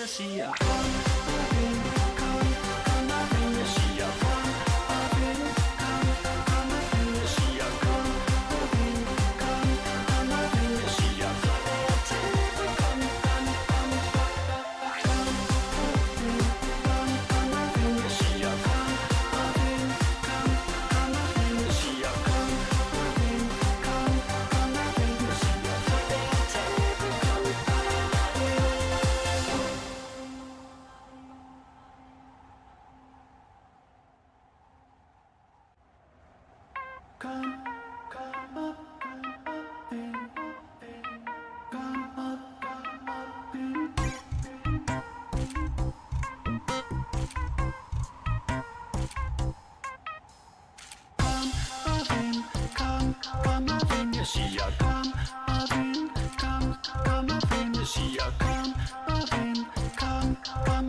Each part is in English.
jeg siger kom og vind, kom og vind, jeg siger kom og vind, kom og vind, jeg siger kom og vind, kom og vind, jeg siger kom og tæppe, kom og vind, jeg siger kom og vind, kom og vind, jeg siger kom og vind, kom og vind, jeg siger kom og tæppe, kom og Come up, in, come up, in. Come up, in, jeg siger kom og vind, kom og vind, jeg siger kom og vind, kom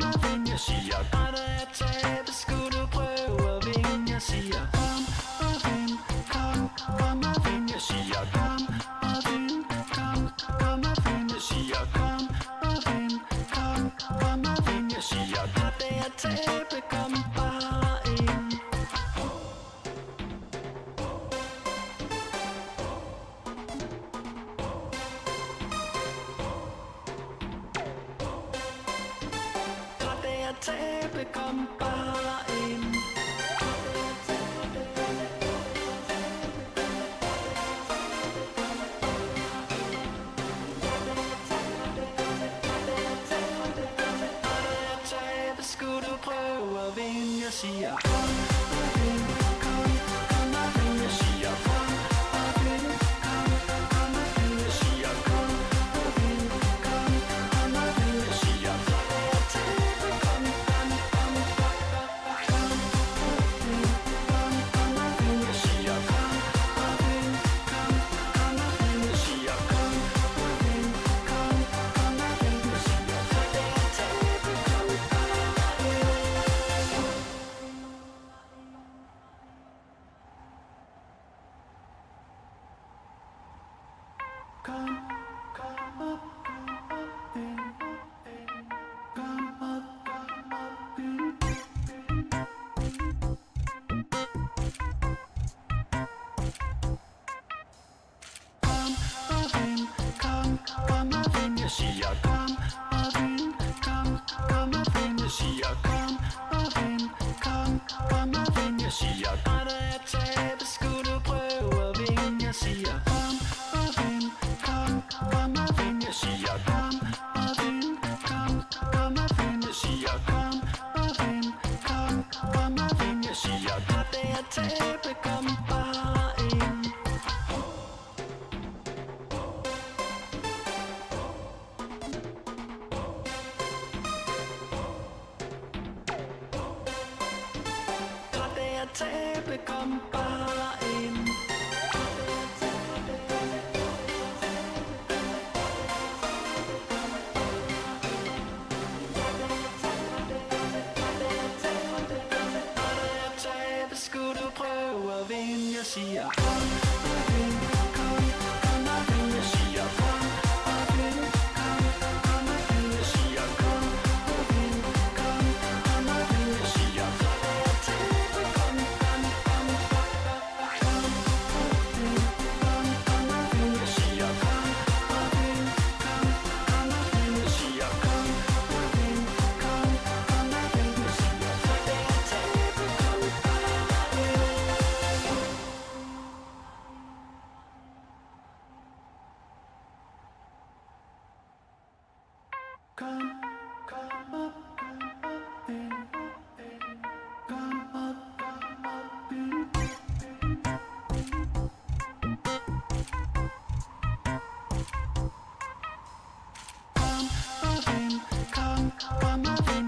og vind, jeg siger bare da jeg taber, skulle du prøve at vinde, jeg siger kom og vind, kom og vind, jeg siger kom og vind, kom og vind, jeg siger kom og vind, kom og vind, jeg siger bare da jeg taber, kom bare ind. Tabe, kom bare ind. Tabe, skulle du prøve at vinde, jeg siger kom og vind, kom og vind, jeg siger kom og vind, kom og vind, jeg siger kom og vind, kom og vind, jeg siger kom og tabe, kom jeg siger kom og vind, kom og vind, jeg siger kom og vind, kom og vind, jeg siger bare da jeg taber, skulle du prøve at vinde, jeg siger kom og vind, kom og vind, jeg siger kom og vind, kom og vind, jeg siger kom og vind, kom og vind, jeg siger bare da jeg taber, kom bare ind. Tabe, kom bare ind. Tabe, skulle du prøve at vinde, jeg siger kom og vind, kom og vind, jeg siger kom og vind, kom og vind, jeg siger kom og vind, kom og vind, jeg siger kom og tabe, kom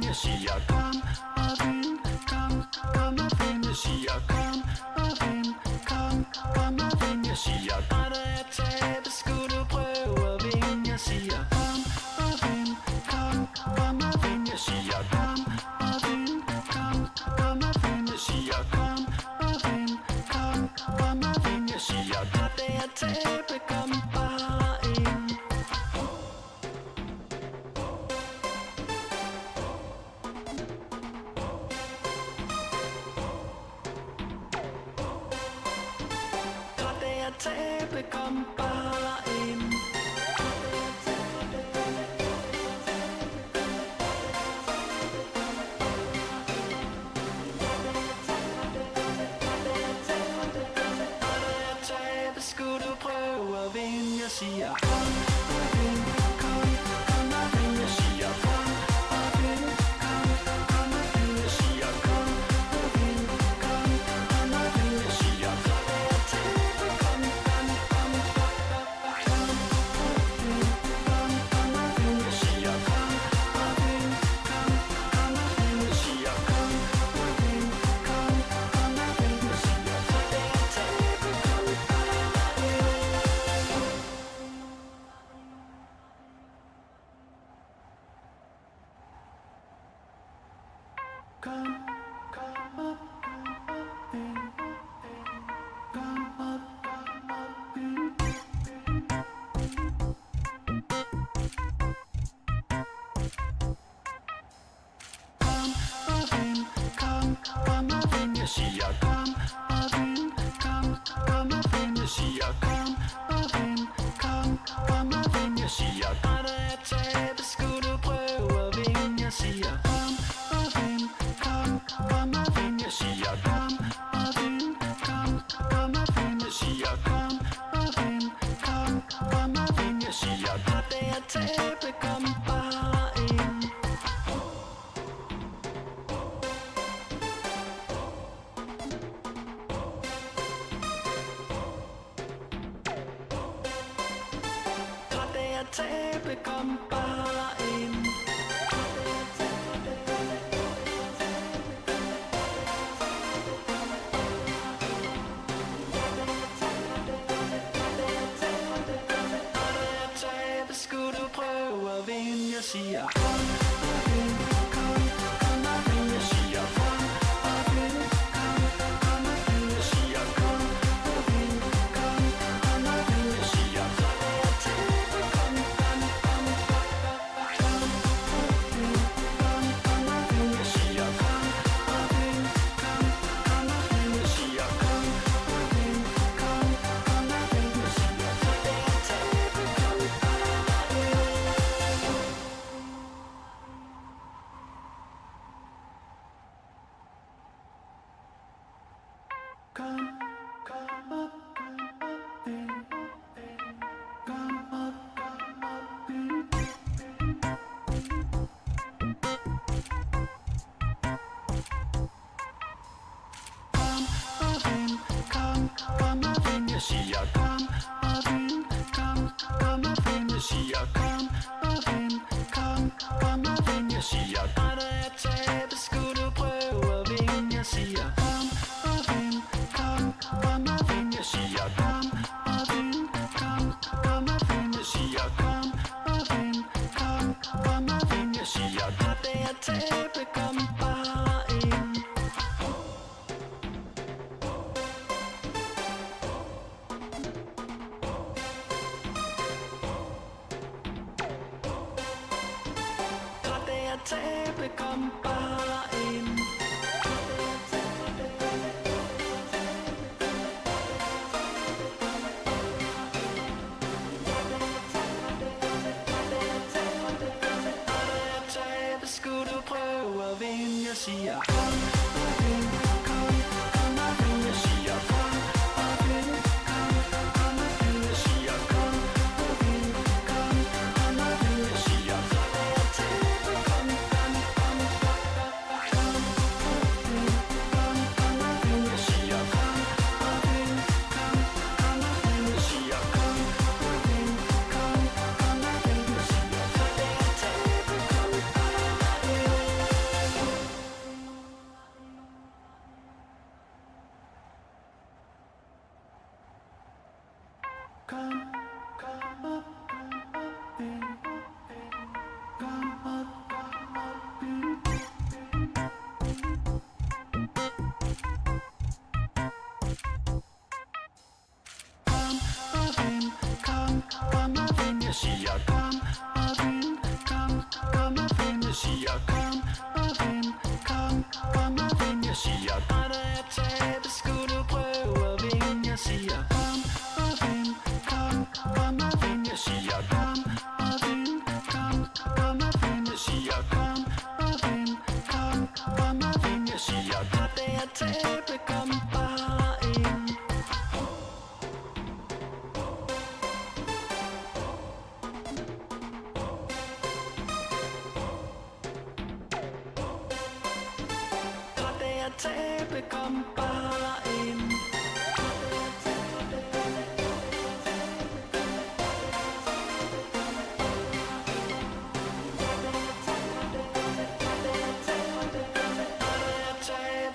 jeg siger kom og vind, kom og vind, jeg siger kom og vind, kom og vind, jeg siger bare da jeg taber, skulle du prøve at vinde, jeg siger kom og vind, kom kom bare ind. Skulle du prøve at vinde, jeg siger kom og vind, kom og vind, jeg siger kom og vind, kom og vind, jeg siger kom og vind, kom og vind, jeg siger kom og tabe, kom og vind, jeg siger kom og vind, kom og vind, jeg siger kom og vind, kom og vind, jeg siger kom og tabe, kom. Kom op, ind. Kom op, ind. Kom og vind, kom og vind, jeg siger kom og vind, kom og vind, jeg siger kom og vind, kom og vind, jeg siger når der er tabe, skulle du prøve at vinde, jeg siger kom og vind, kom og vind, jeg siger kom og vind, kom og vind, jeg siger kom og vind, kom og vind, jeg siger når der er tabe, kom bare ind. Tabe, kom bare ind. Tabe, skulle du prøve at vinde, jeg siger kom og vind, kom og vind, jeg siger kom og vind, kom og vind, jeg siger kom og vind, kom og vind, jeg siger kom og tabe, kom og vind, jeg siger kom og vind, kom og vind, jeg siger kom og vind, kom og vind, jeg siger tabe, kom kom op, ind. Kom op, ind. Kom og vind, kom og vind, jeg siger kom og vind, kom og vind, jeg siger kom og vind, kom og vind, jeg siger når der er tabe, skulle du prøve at vinde, jeg siger kom og vind, kom og vind, jeg siger kom og vind, kom og vind, jeg siger kom og vind, kom og vind, jeg siger når der er tabe, kom bare ind. Tabe, kom bare ind. Tabe, skulle du prøve at vinde, jeg siger kom og vind, kom og vind, jeg siger kom og vind, kom og vind, jeg siger kom og vind, kom og vind, jeg siger kom og tabe, kom og vind, jeg siger kom og vind, kom og vind, jeg siger kom og vind, kom og vind, jeg siger kom og tabe, kom bare ind. tabe, kom bare ind.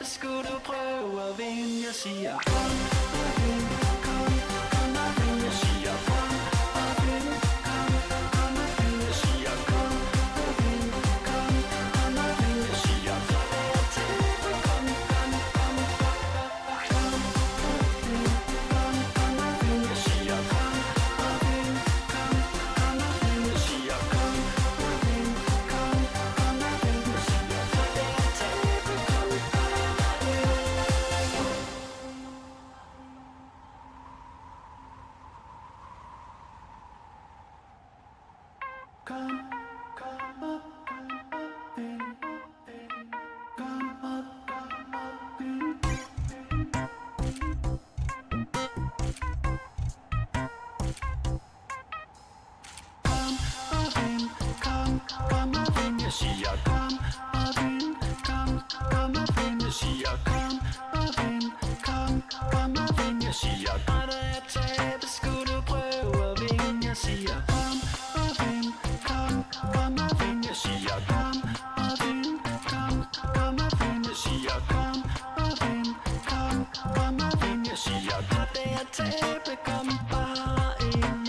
Skulle du prøve at vinde, jeg siger kom og vind, kom og vind, jeg siger kom og vind, kom og vind, jeg siger kom og vind, kom og vind, jeg siger kom og tabe, kom og vind, jeg siger kom og vind, kom og vind, jeg siger kom og vind, kom og vind, jeg siger kom og tabe, kom. Kom op, vind, kom op, vind. Kom og vind, kom og vind, jeg siger kom og vind, kom og vind, jeg siger kom og vind, kom og vind, jeg siger bare da jeg tabe, skulle du prøve at vinde, jeg siger kom og vind, kom og vind, jeg siger kom og vind, kom og vind, jeg siger kom og vind, kom og vind, jeg siger bare da jeg tabe, kom bare ind.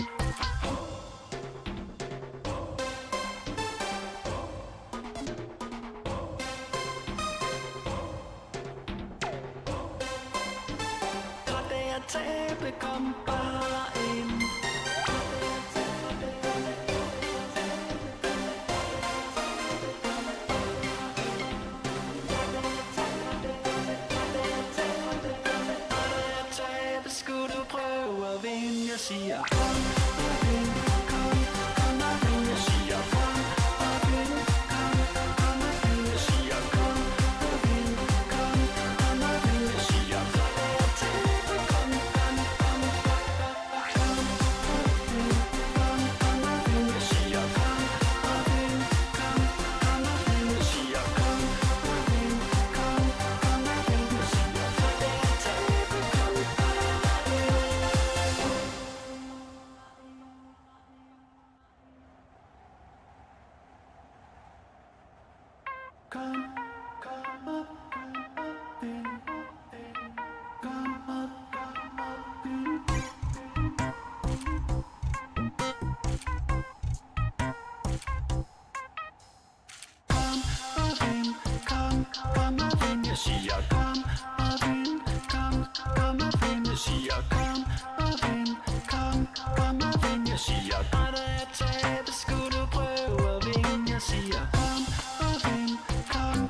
Tabe, kom bare ind. Tabe, skulle du prøve at vinde, jeg siger kom og vind, kom og vind, jeg siger kom og vind, kom og vind, jeg siger kom og vind, kom og vind, jeg siger kom og tabe, kom og vind, jeg siger kom og vind, kom og vind, jeg siger kom og vind, kom og vind, jeg siger kom og tabe, kom kom op, vind, kom op, vind. Kom og vind, kom og vind, jeg siger kom og vind, kom og vind, jeg siger kom og vind, kom og vind, jeg siger bare da jeg tabe, skulle du prøve at vinde, jeg siger kom og vind, kom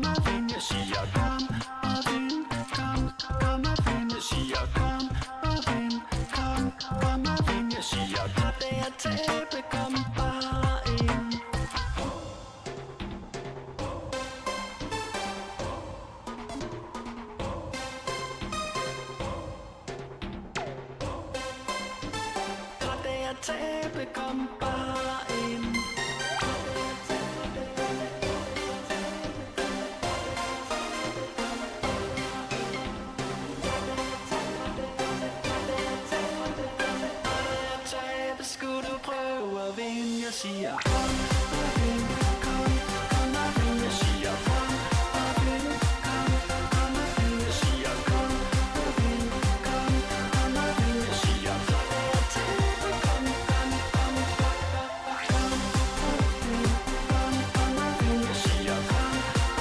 og vind, jeg siger kom og vind, kom og vind, jeg siger kom og vind, kom og vind, jeg siger bare da jeg tabe, kom bare ind. Tabe, kom bare ind. Tabe, skulle du prøve at vinde, jeg siger kom og vind, kom og vind, jeg siger kom og vind, kom og vind, jeg siger kom og vind, kom og vind, jeg siger kom og tabe, kom og vind, jeg siger kom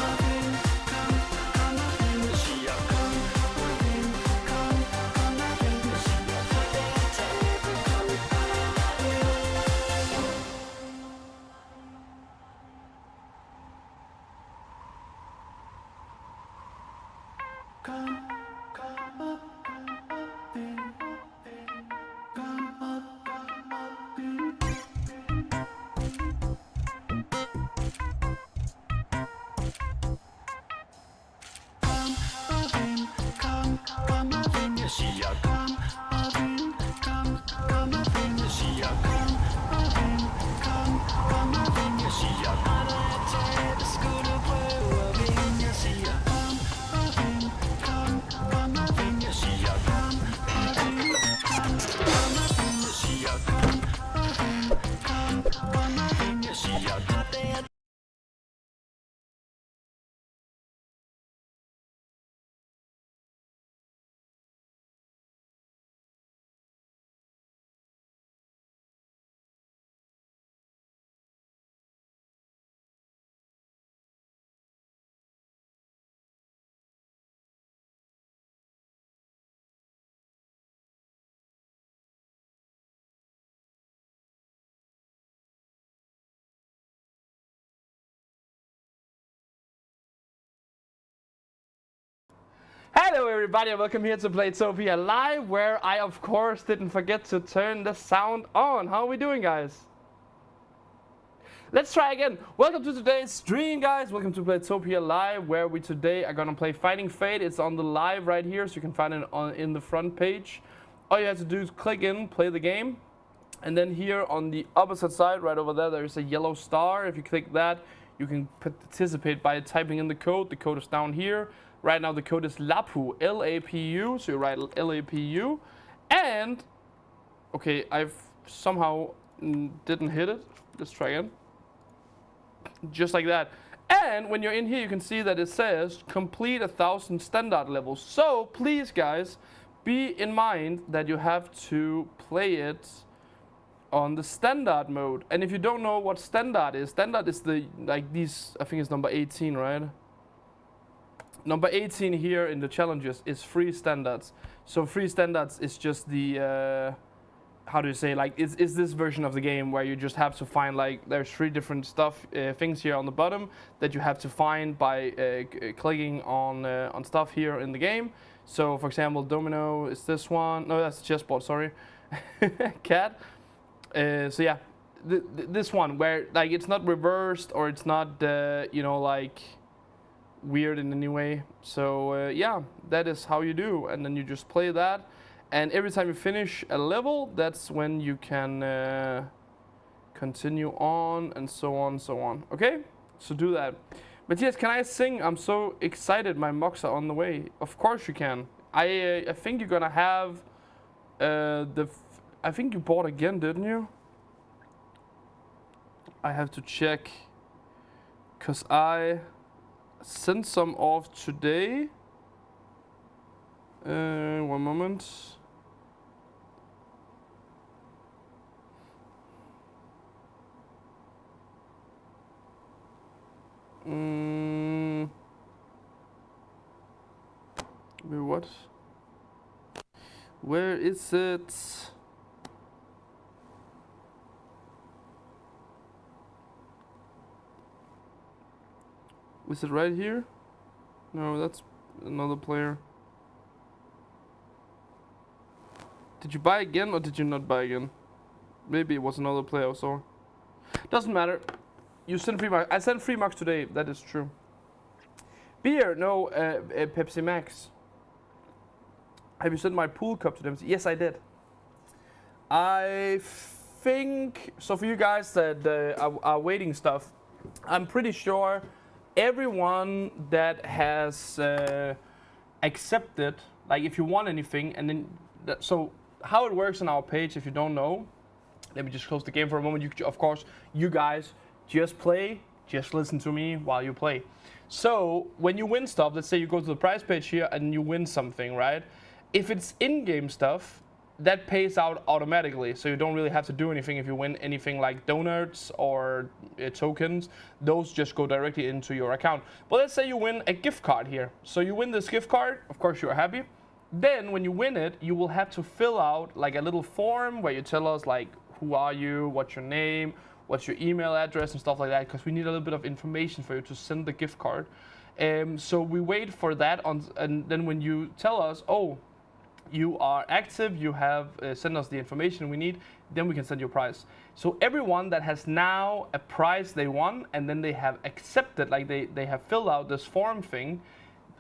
og vind, kom og vind, jeg siger kom og vind, kom og vind, jeg siger kom og tabe, kom kom op, vind, kom op, vind. Kom og vind, kom og vind, jeg siger kom og vind, kom og vind, jeg siger kom og vind, kom og vind, jeg siger bare da jeg tabe, skulle du prøve at vinde, jeg siger kom og Hello everybody and welcome here to Playtopia Live, where I of course didn't forget to turn the sound on. How are we doing, guys? Let's try again. Welcome to today's stream, guys. Welcome to Playtopia Live, where we today are gonna play Fighting Fate. It's on the live right here, so you can find it in the front page. All you have to do is click in, play the game, and then here on the opposite side, right over there, there's a yellow star. If you click that, you can participate by typing in the code. The code is down here. Right now the code is LAPU, L-A-P-U, so you write L-A-P-U. And, okay, I've somehow didn't hit it. Let's try again. Just like that. And when you're in here, you can see that it says complete 1,000 standard levels. So please, guys, be in mind that you have to play it on the standard mode. And if you don't know what standard is the, like these, I think it's number 18, right? Number 18 here in the challenges is free standards. So free standards is just the, how do you say, like, it's this version of the game where you just have to find, like, there's 3 different things here on the bottom that you have to find by clicking on stuff here in the game. So, for example, domino is this one. No, that's chessboard, sorry. Cat. So yeah, this one where, like, it's not reversed or it's not, you know, like, weird in any way. So yeah, that is how you do, and then you just play that, and every time you finish a level, that's when you can continue on, and so on and so on. Okay, so do that. But yes, can I sing? I'm so excited. My mocks are on the way. Of course you can. I think you're gonna have I think you bought again, didn't you? I have to check, cause I sent some off today. One moment. Wait, what? Where is it? Is it right here? No, that's another player. Did you buy again or did you not buy again? Maybe it was another player I saw. Doesn't matter. You sent free marks. I sent free marks today. That is true. Beer? No, Pepsi Max. Have you sent my pool cup to them? Yes, I did. I think so. For you guys that are waiting stuff, I'm pretty sure everyone that has accepted, like, if you want anything, and then so how it works on our page, if you don't know, let me just close the game for a moment. You, of course, you guys just play, just listen to me while you play. So when you win stuff, let's say you go to the prize page here and you win something, right? If it's in-game stuff, that pays out automatically, so you don't really have to do anything. If you win anything like donuts or tokens, those just go directly into your account. But let's say you win a gift card here. So you win this gift card, of course you're happy. Then when you win it, you will have to fill out like a little form where you tell us, like, who are you, what's your name, what's your email address and stuff like that, because we need a little bit of information for you to send the gift card. So we wait for that, and then when you tell us, oh, you are active, you have sent us the information we need, then we can send you a prize. So everyone that has now a prize they won, and then they have accepted, like they have filled out this form thing,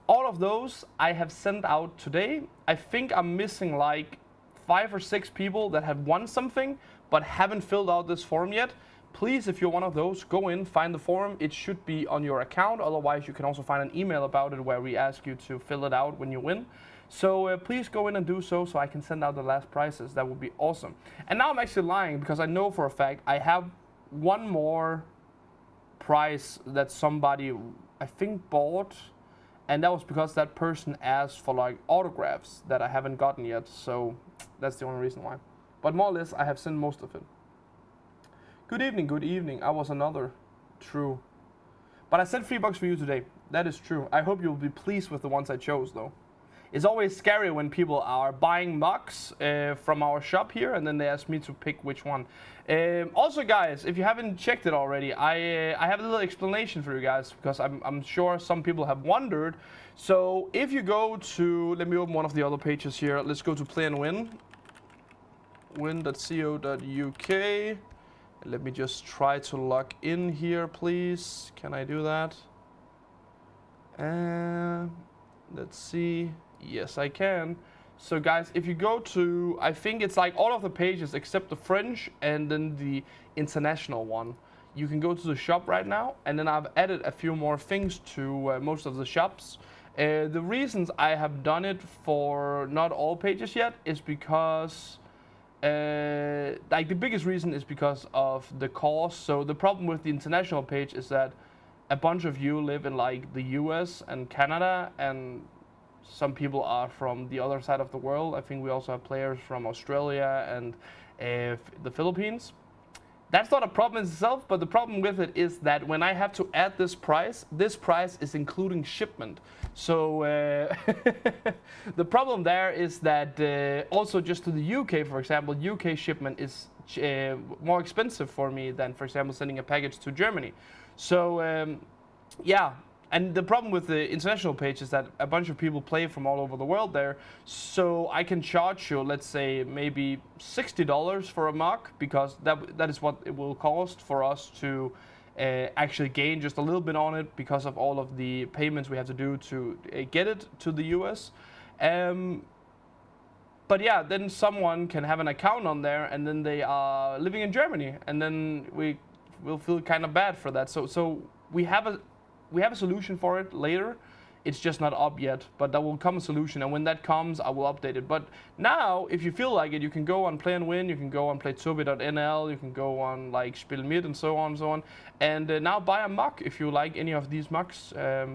all of those I have sent out today. I think I'm missing like 5 or 6 people that have won something but haven't filled out this form yet. Please, if you're one of those, go in, find the form. It should be on your account. Otherwise, you can also find an email about it where we ask you to fill it out when you win. So please go in and do so I can send out the last prizes. That would be awesome. And now I'm actually lying, because I know for a fact I have one more prize that somebody, I think, bought. And that was because that person asked for, like, autographs that I haven't gotten yet. So that's the only reason why. But more or less, I have sent most of it. Good evening, good evening. I was another. True. But I sent $3 for you today. That is true. I hope you'll be pleased with the ones I chose, though. it's always scary when people are buying mugs from our shop here, and then they ask me to pick which one. Also, guys, if you haven't checked it already, I have a little explanation for you guys, because I'm sure some people have wondered. So if you go to, let me open one of the other pages here. Let's go to Play and Win, win.co.uk. Let me just try to log in here, please. Can I do that? Let's see. Yes, I can. So guys, if you go to, I think it's like all of the pages except the French and then the international one. You can go to the shop right now, and then I've added a few more things to most of the shops. The reasons I have done it for not all pages yet is because like the biggest reason is because of the cost. So the problem with the international page is that a bunch of you live in like the US and Canada, and some people are from the other side of the world. I think we also have players from Australia and the Philippines. That's not a problem in itself, but the problem with it is that when I have to add this price is including shipment. So the problem there is that also just to the UK, for example, UK shipment is more expensive for me than, for example, sending a package to Germany. So yeah. And the problem with the international page is that a bunch of people play from all over the world there. So I can charge you, let's say, maybe $60 for a mug, because that is what it will cost for us to actually gain just a little bit on it, because of all of the payments we have to do to get it to the US. But yeah, then someone can have an account on there, and then they are living in Germany, and then we will feel kind of bad for that. So we have a solution for it later. It's just not up yet, but there will come a solution, and when that comes, I will update it. But now, if you feel like it, you can go on Play and Win, you can go on Playtopia.nl, you can go on like Spielmit and so on and so on, and now buy a mug if you like any of these mugs.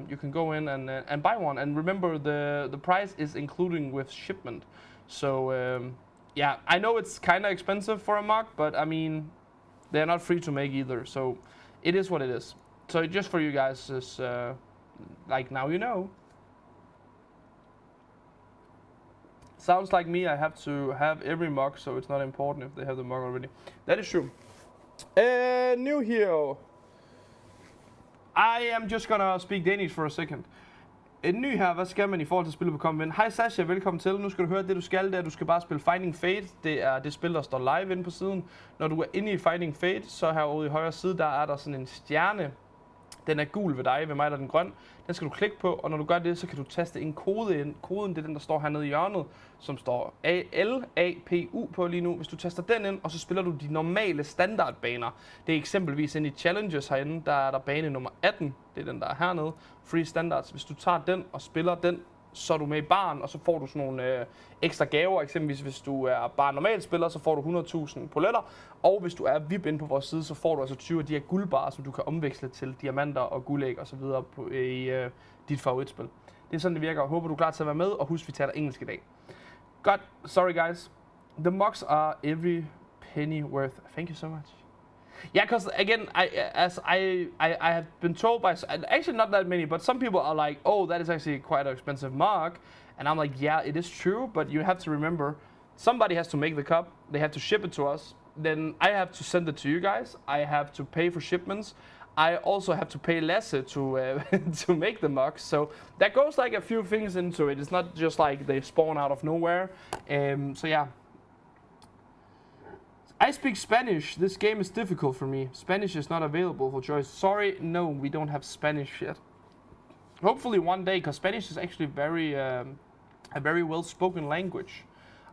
You can go in and buy one, and remember the price is including with shipment. So yeah, I know it's kind of expensive for a mug, but I mean, they're not free to make either, so it is what it is. So just for you guys, is like, now you know. Sounds like me, I have to have every mug, so it's not important if they have the mug already. That is true. New here. I am just gonna speak Danish for a second. En ny her, hvad skal man i forhold til at spille på komogvind? Hej Sasha, velkommen til. Nu skal du høre, det du skal, det er, at du skal bare spille Finding Fate. Det er det spil, der står live inde på siden. Når du er inde i Finding Fate, så herude i højre side, der er der sådan en stjerne. Den er gul ved dig, ved mig der er den grøn. Den skal du klikke på, og når du gør det, så kan du taste en kode ind. Koden, det er den, der står hernede i hjørnet, som står LAPU på lige nu. Hvis du taster den ind, og så spiller du de normale standardbaner. Det er eksempelvis inde i Challenges herinde, der er der bane nummer 18. Det er den, der er hernede. Free Standards. Hvis du tager den og spiller den, så er du med i baren, og så får du sådan nogle ekstra gaver. Eksempelvis hvis du er bare normalt spiller, så får du 100.000 poletter. Og hvis du er VIP inde på vores side, så får du altså 20 af de her guldbarer, som du kan omveksle til diamanter og guldæg og så videre i dit favoritspil. Det er sådan, det virker. Jeg håber, du er klar til at være med, og husk, vi taler engelsk i dag. Godt. Sorry, guys. The mugs are every penny worth. Thank you so much. Yeah, because again, I have been told by, actually not that many, but some people are like, oh, that is actually quite an expensive mug. And I'm like, yeah, it is true, but you have to remember, somebody has to make the cup, they have to ship it to us, then I have to send it to you guys, I have to pay for shipments, I also have to pay Lasse to to make the mugs, so that goes like a few things into it. It's not just like they spawn out of nowhere. So yeah. I speak Spanish. This game is difficult for me. Spanish is not available for choice. Sorry, no, we don't have Spanish yet. Hopefully one day, because Spanish is actually very a very well-spoken language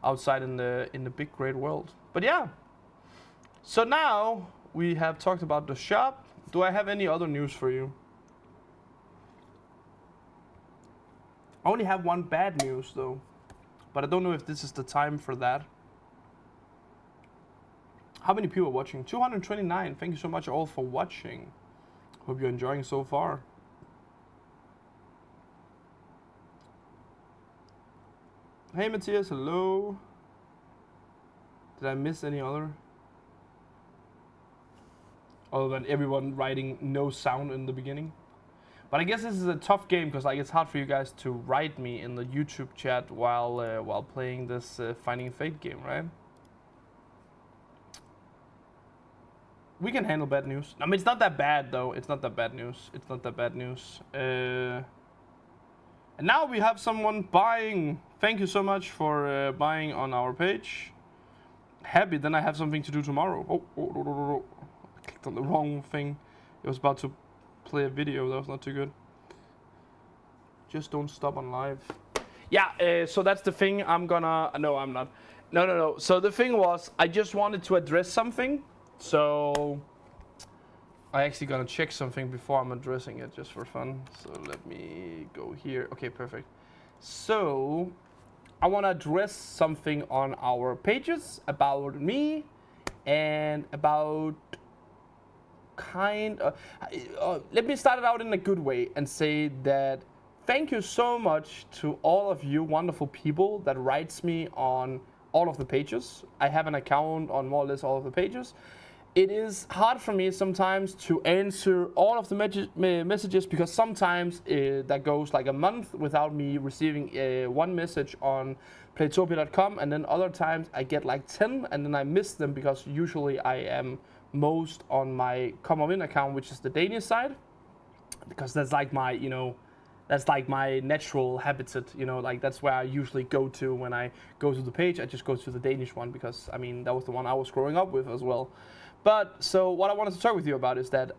outside in the big great world. But yeah. So now we have talked about the shop. Do I have any other news for you? I only have one bad news though, but I don't know if this is the time for that. How many people are watching? 229. Thank you so much all for watching. Hope you're enjoying so far. Hey Matthias, hello. Did I miss any other? Other than everyone writing no sound in the beginning. But I guess this is a tough game because like it's hard for you guys to write me in the YouTube chat while playing this Finding Fate game, right? We can handle bad news. I mean, it's not that bad though. It's not that bad news. It's not that bad news. And now we have someone buying. Thank you so much for buying on our page. Happy, then I have something to do tomorrow. Oh. I clicked on the wrong thing. It was about to play a video. That was not too good. Just don't stop on live. Yeah, so that's the thing. I'm gonna... No, I'm not. No. So the thing was, I just wanted to address something. So I actually gonna check something before I'm addressing it just for fun. So let me go here. Okay, perfect. So I want to address something on our pages about me and about let me start it out in a good way and say that thank you so much to all of you wonderful people that writes me on all of the pages. I have an account on more or less all of the pages. It is hard for me sometimes to answer all of the messages because sometimes that goes like a month without me receiving one message on Playtopia.com, and then other times I get like 10 and then I miss them because usually I am most on my komogvind account, which is the Danish side, because that's like my, that's like my natural habitat, like that's where I usually go to when I go to the page. I just go to the Danish one because, I mean, that was the one I was growing up with as well. But so what I wanted to talk with you about is that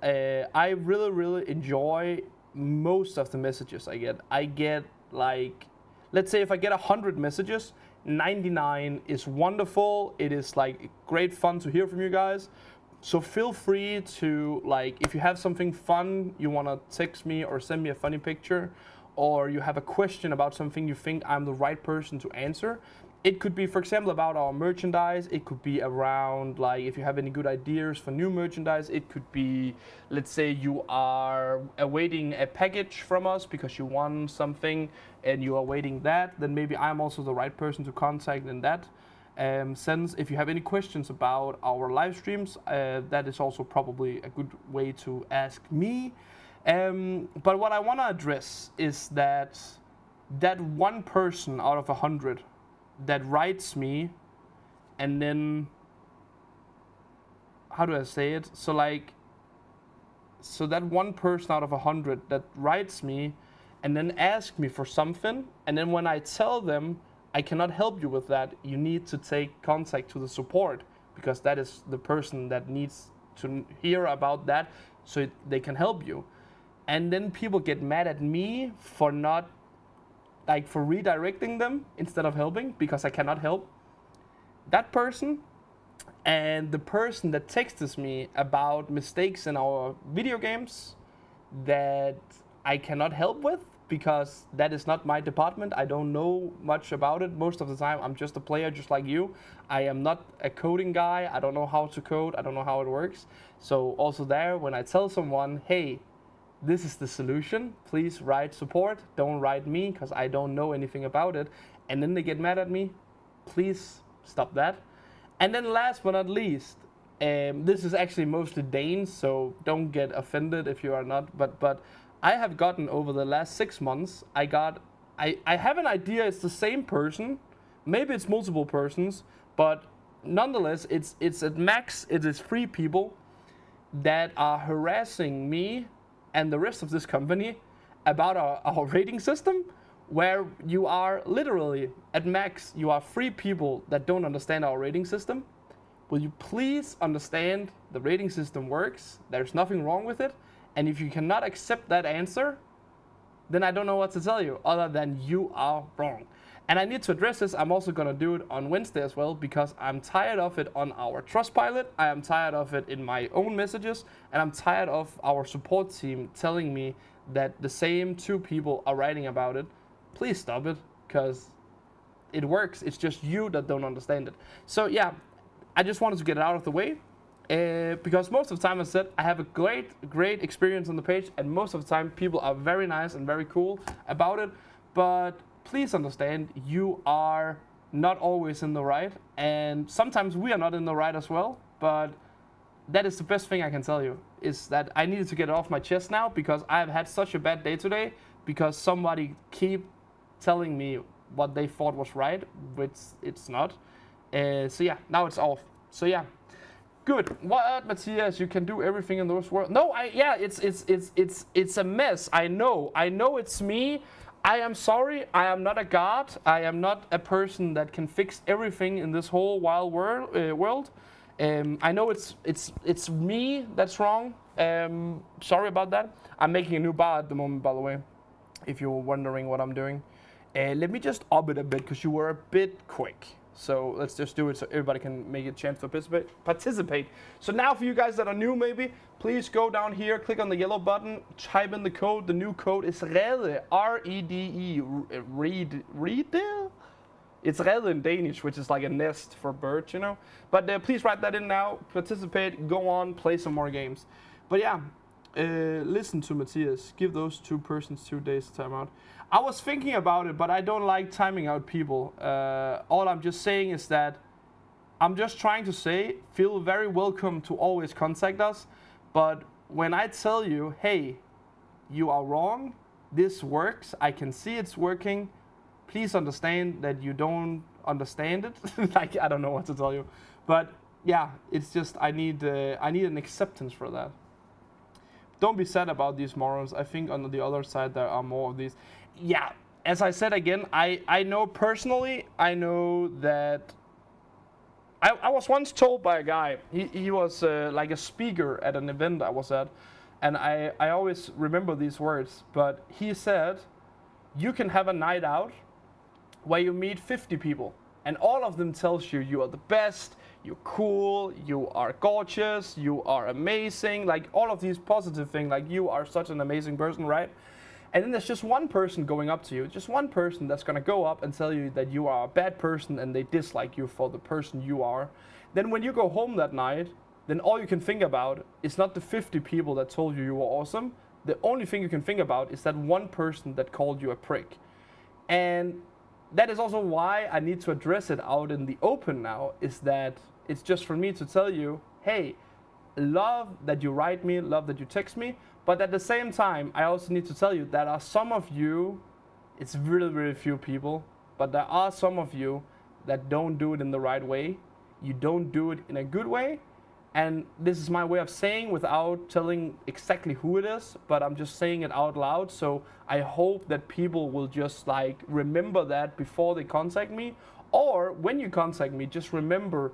I really enjoy most of the messages I get. I get like, let's say if I get 100 messages, 99 is wonderful. It is like great fun to hear from you guys. So feel free to, like, if you have something fun, you want to text me or send me a funny picture, or you have a question about something you think I'm the right person to answer. It could be, for example, about our merchandise. It could be around, like, if you have any good ideas for new merchandise. It could be, let's say you are awaiting a package from us because you want something and you are awaiting that. Then maybe I'm also the right person to contact in that sense. If you have any questions about our live streams, that is also probably a good way to ask me. But what I want to address is that one person out of 100 that writes me, and then, how do I say it? So that one person out of 100 that writes me and then asks me for something, and then when I tell them I cannot help you with that, you need to take contact to the support, because that is the person that needs to hear about that so they can help you. And then people get mad at me for not, like, for redirecting them instead of helping, because I cannot help that person. And the person that texts me about mistakes in our video games that I cannot help with, because that is not my department. I don't know much about it. Most of the time I'm just a player just like you. I am not a coding guy. I don't know how to code. I don't know how it works. So also there, when I tell someone, hey, this is the solution, please write support, don't write me, because I don't know anything about it, and then they get mad at me, please stop that. And then last but not least, this is actually mostly Danes, so don't get offended if you are not, but I have gotten over the last 6 months, I have an idea it's the same person, maybe it's multiple persons, but nonetheless, it's at max, it is 3 people that are harassing me and the rest of this company about our rating system, where you are literally at max, you are 3 people that don't understand our rating system. Will you please understand the rating system works? There's nothing wrong with it. And if you cannot accept that answer, then I don't know what to tell you other than you are wrong. And I need to address this. I'm also gonna do it on Wednesday as well, because I'm tired of it on our Trustpilot. I am tired of it in my own messages, and I'm tired of our support team telling me that the same 2 people are writing about it. Please stop it, because it works. It's just you that don't understand it. So yeah, I just wanted to get it out of the way. Because most of the time, I said, I have a great experience on the page, and most of the time people are very nice and very cool about it, but please understand, you are not always in the right, and sometimes we are not in the right as well, but that is the best thing I can tell you. is that I needed to get it off my chest now because I've had such a bad day today because somebody keep telling me what they thought was right, which it's not. So yeah, now it's off. So yeah, good. What, Matthias? You can do everything in this world. No, it's a mess. I know it's me. I am sorry. I am not a god. I am not a person that can fix everything in this whole wild world. I know it's me that's wrong. Sorry about that. I'm making a new bar at the moment, by the way, if you're wondering what I'm doing. Let me just up it a bit because you were a bit quick. So let's just do it so everybody can make a chance to participate. So now for you guys that are new maybe, please go down here, click on the yellow button, type in the code. The new code is REDE, R-E-D-E, REDE? It's Rede in Danish, which is like a nest for birds, you know. But please write that in now, participate, go on, play some more games. But yeah, listen to Matthias, give those 2 persons 2 days timeout. I was thinking about it, but I don't like timing out people. All I'm just saying is that I'm just trying to say, feel very welcome to always contact us. But when I tell you, hey, you are wrong, this works, I can see it's working, please understand that you don't understand it. Like, I don't know what to tell you. But yeah, it's just, I need an acceptance for that. Don't be sad about these morons. I think on the other side there are more of these. Yeah, as I said again, I know personally, I know that I was once told by a guy, he was like a speaker at an event I was at, and I always remember these words, but he said, you can have a night out where you meet 50 people, and all of them tells you are the best, you're cool, you are gorgeous, you are amazing, like all of these positive things, like you are such an amazing person, right? And then there's just one person going up to you, just one person that's gonna go up and tell you that you are a bad person and they dislike you for the person you are. Then when you go home that night, then all you can think about is not the 50 people that told you were awesome. The only thing you can think about is that one person that called you a prick. And that is also why I need to address it out in the open now, is that it's just for me to tell you, hey, love that you write me, love that you text me, but at the same time, I also need to tell you that are some of you, it's really, really few people, but there are some of you that don't do it in the right way. You don't do it in a good way. And this is my way of saying without telling exactly who it is, but I'm just saying it out loud. So I hope that people will just like remember that before they contact me, or when you contact me, just remember,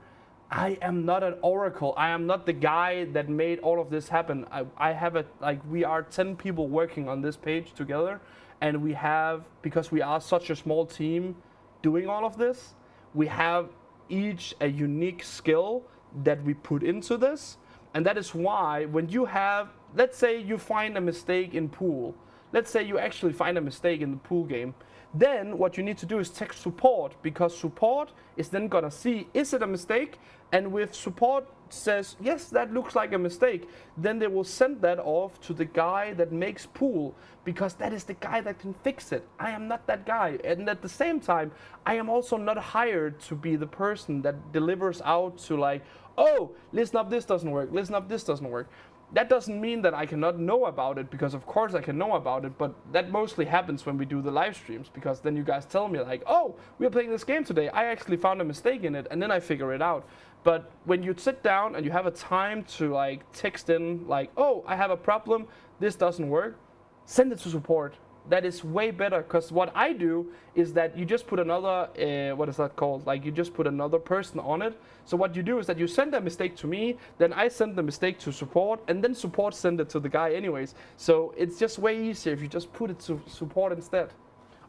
I am not an oracle. I am not the guy that made all of this happen. I have we are 10 people working on this page together, and we have, because we are such a small team doing all of this, we have each a unique skill that we put into this. And that is why when you have, let's say you find a mistake in pool, let's say you actually find a mistake in the pool game, then what you need to do is text support, because support is then gonna see, is it a mistake? And with support says, yes, that looks like a mistake, then they will send that off to the guy that makes pool, because that is the guy that can fix it. I am not that guy. And at the same time, I am also not hired to be the person that delivers out to like, oh, listen up, this doesn't work, listen up, this doesn't work. That doesn't mean that I cannot know about it, because of course I can know about it, but that mostly happens when we do the live streams, because then you guys tell me like, oh, we're playing this game today, I actually found a mistake in it, and then I figure it out. But when you sit down and you have a time to like text in like, oh, I have a problem, this doesn't work, send it to support. That is way better, because what I do is that you just put another, what is that called? Like you just put another person on it. So what you do is that you send a mistake to me, then I send the mistake to support, and then support send it to the guy anyways. So it's just way easier if you just put it to support instead.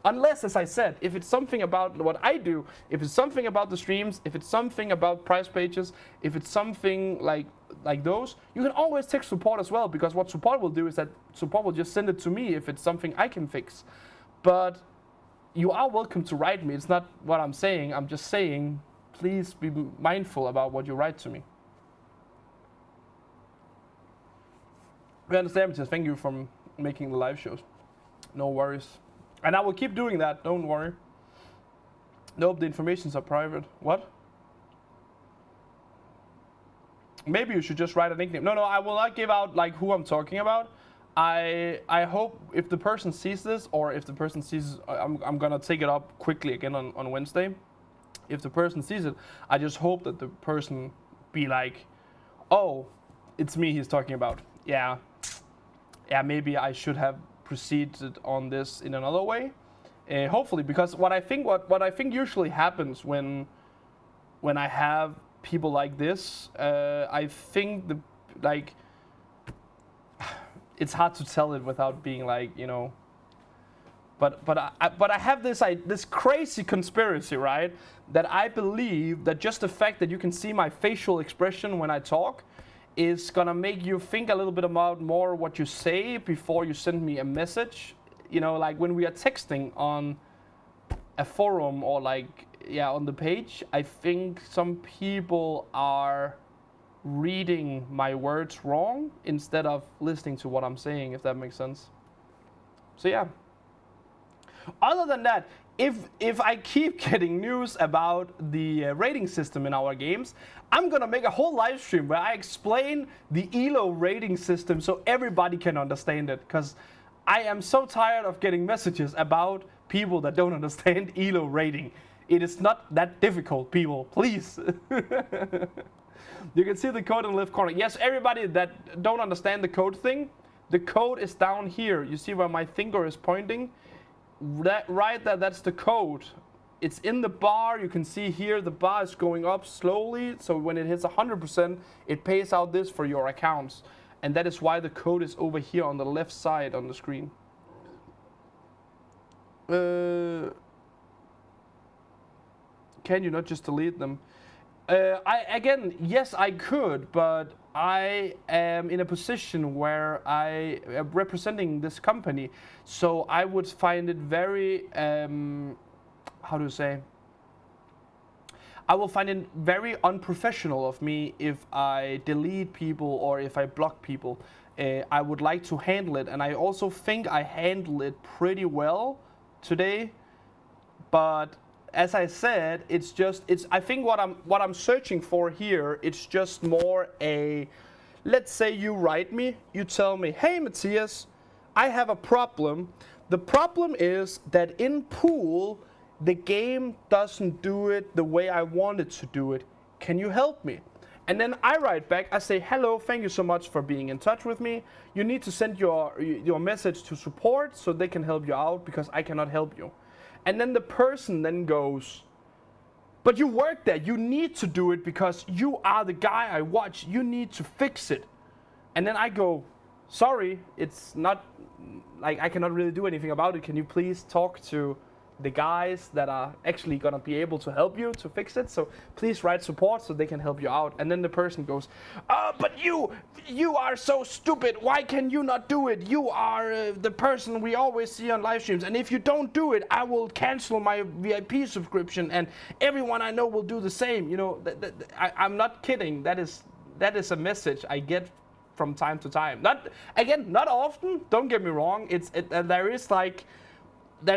Unless, as I said, if it's something about what I do, if it's something about the streams, if it's something about price pages, if it's something like those, you can always text support as well, because what support will do is that support will just send it to me if it's something I can fix. But you are welcome to write me. It's not what I'm saying. I'm just saying, please be mindful about what you write to me. We understand, Matthias. Thank you for making the live shows. No worries. And I will keep doing that, don't worry. Nope, the informations are private. What? maybe you should just write a nickname. No, I will not give out like who I'm talking about. I hope if the person sees this, or if the person sees, I'm gonna take it up quickly again on Wednesday. If the person sees it, I just hope that the person be like, oh, it's me he's talking about. Yeah, maybe I should have proceeded on this in another way. Hopefully, because what I think usually happens when I have people like this, I think it's hard to tell it without being like, you know. But I have this crazy conspiracy, right? That I believe that just the fact that you can see my facial expression when I talk is gonna make you think a little bit about more what you say before you send me a message. You know, like when we are texting on a forum or like, yeah, on the page, I think some people are reading my words wrong instead of listening to what I'm saying, if that makes sense. So yeah. Other than that, if I keep getting news about the rating system in our games, I'm gonna make a whole live stream where I explain the ELO rating system so everybody can understand it, because I am so tired of getting messages about people that don't understand ELO rating. It is not that difficult, people, please. You can see the code in the left corner. Yes, everybody that don't understand the code thing, the code is down here. You see where my finger is pointing? Right there, that's the code. It's in the bar. You can see here the bar is going up slowly. So when it hits 100%, it pays out this for your accounts. And that is why the code is over here on the left side on the screen. Can you not just delete them? Again, yes, I could, but I am in a position where I am representing this company, so I would find it very, how to say? I will find it very unprofessional of me if I delete people or if I block people. I would like to handle it, and I also think I handle it pretty well today, but as I said, I think what I'm searching for here, it's just more a, let's say you write me, you tell me, hey Matthias, I have a problem. The problem is that in pool, the game doesn't do it the way I want it to do it. Can you help me? And then I write back, I say, hello, thank you so much for being in touch with me. You need to send your message to support so they can help you out, because I cannot help you. And then the person then goes, but you work there, you need to do it because you are the guy I watch, you need to fix it. And then I go, sorry, it's not, like I cannot really do anything about it. Can you please talk to the guys that are actually gonna be able to help you to fix it? So please write support so they can help you out. And then the person goes, but you are so stupid, why can you not do it? You are the person we always see on live streams, and if you don't do it, I will cancel my VIP subscription and everyone I know will do the same. You know, I'm not kidding. That is a message I get from time to time. Not often, don't get me wrong.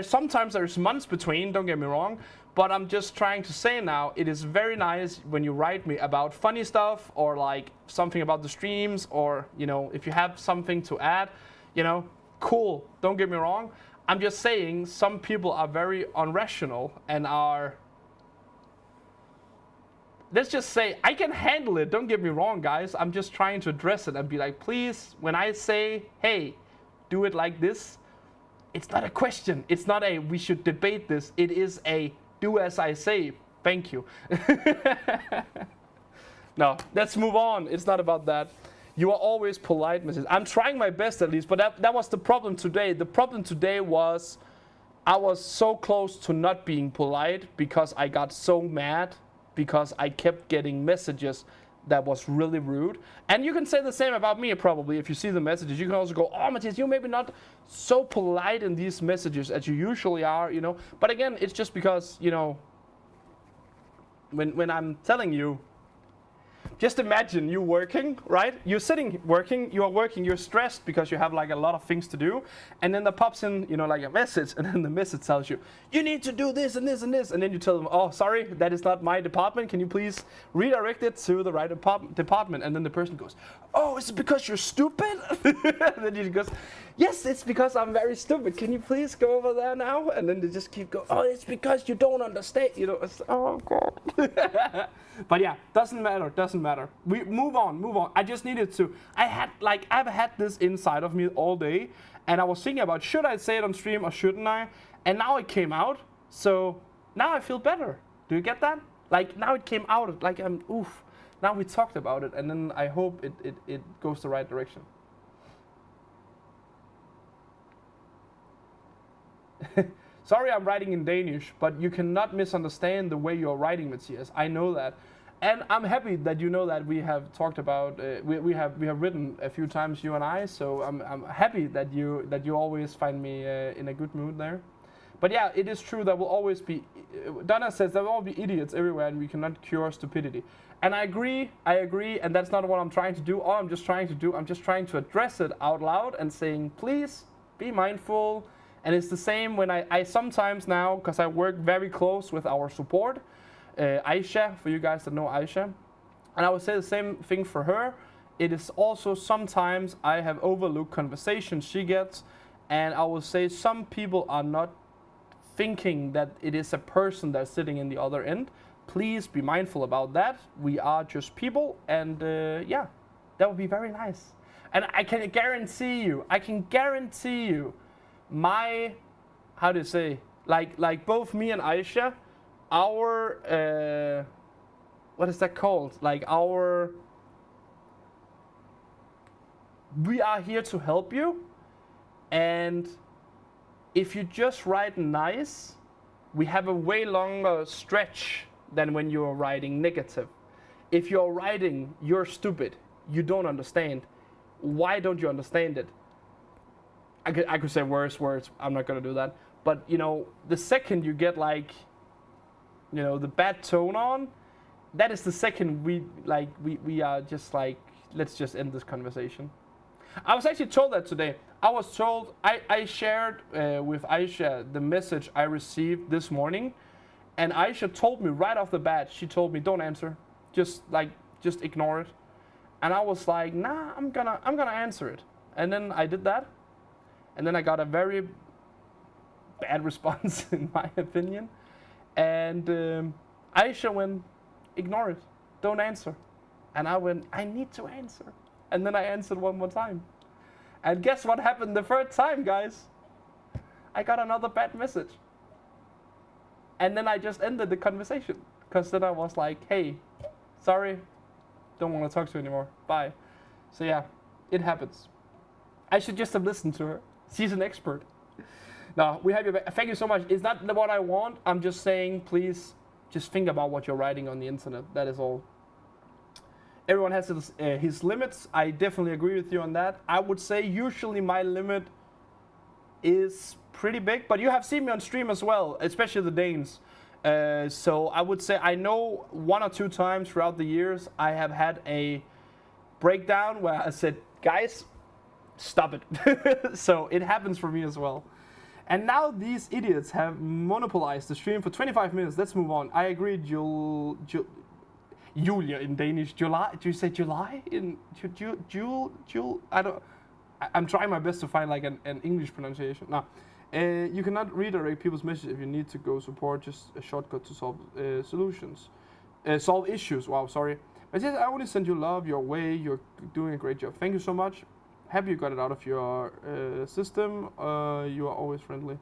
Sometimes there's months between, don't get me wrong, but I'm just trying to say now, it is very nice when you write me about funny stuff or like something about the streams, or, you know, if you have something to add, you know, cool, don't get me wrong. I'm just saying some people are very irrational and are, let's just say, I can handle it, don't get me wrong, guys. I'm just trying to address it and be like, please, when I say, hey, do it like this, it's not a question. It's not a, we should debate this. It is a, do as I say. Thank you. No, let's move on. It's not about that. You are always polite, Mrs. I'm trying my best at least, but that was the problem today. The problem today was I was so close to not being polite because I got so mad because I kept getting messages that was really rude. And you can say the same about me probably if you see the messages. You can also go, oh Matthias, you're maybe not so polite in these messages as you usually are, you know. But again, it's just because, you know, when I'm telling you, just imagine you working, right? You're sitting working, you are working, you're stressed because you have like a lot of things to do. And then there pops in, you know, like a message, and then the message tells you, you need to do this and this and this. And then you tell them, oh, sorry, that is not my department. Can you please redirect it to the right department? And then the person goes, oh, is it because you're stupid? And then he goes, yes, it's because I'm very stupid. Can you please go over there now? And then they just keep going, oh, it's because you don't understand. You know, it's, oh, God. But yeah, doesn't matter. We move on. I just needed to, I've had this inside of me all day, and I was thinking about, should I say it on stream or shouldn't I? And now it came out, so now I feel better. Do you get that? Like, now it came out, like oof. Now we talked about it, and then I hope it goes the right direction. Sorry, I'm writing in Danish, but you cannot misunderstand the way you're writing, Matthias. I know that, and I'm happy that you know that. We have talked about we have written a few times, you and I. So I'm happy that you always find me in a good mood there. But yeah, it is true. There will always be. Donna says there will always be idiots everywhere, and we cannot cure stupidity. And I agree, and that's not what I'm trying to do. All I'm just trying to address it out loud and saying, please be mindful. And it's the same when I sometimes now, because I work very close with our support, Aisha, for you guys that know Aisha, and I would say the same thing for her. It is also sometimes I have overlooked conversations she gets, and I will say some people are not thinking that it is a person that's sitting in the other end. Please be mindful about that. We are just people, and yeah, that would be very nice. And I can guarantee you, my, how do you say, like both me and Aisha, our, what is that called? Like we are here to help you, and if you just write nice, we have a way longer stretch than when you're writing negative. If you're writing, you're stupid, you don't understand, why don't you understand it? I could say worse words, I'm not gonna do that. But you know, the second you get like, you know, the bad tone on, that is the second we are just like, let's just end this conversation. I was actually told that today. I was told, I shared with Aisha the message I received this morning, and Aisha told me right off the bat, she told me, don't answer, just ignore it. And I was like, nah, I'm gonna answer it. And then I did that. And then I got a very bad response, in my opinion. And Aisha went, ignore it, don't answer. And I went, I need to answer. And then I answered one more time. And guess what happened the third time, guys? I got another bad message. And then I just ended the conversation. Because then I was like, hey, sorry, don't want to talk to you anymore, bye. So yeah, it happens. I should just have listened to her. She's an expert. No, we have you back. Thank you so much. It's not what I want. I'm just saying, please, just think about what you're writing on the internet. That is all. Everyone has his limits. I definitely agree with you on that. I would say usually my limit is pretty big, but you have seen me on stream as well, especially the Danes. So I would say I know 1 or 2 times throughout the years I have had a breakdown where I said, guys, stop it. So it happens for me as well. And now these idiots have monopolized the stream for 25 minutes. Let's move on. I agree, Julia in Danish. July? Do you say July? In Jul? I don't. I'm trying my best to find like an English pronunciation. No. You cannot redirect people's messages if you need to go support. Just a shortcut to solve solve issues. Wow, sorry. But yes, I only send you love your way. You're doing a great job. Thank you so much. Happy you got it out of your system. You are always friendly.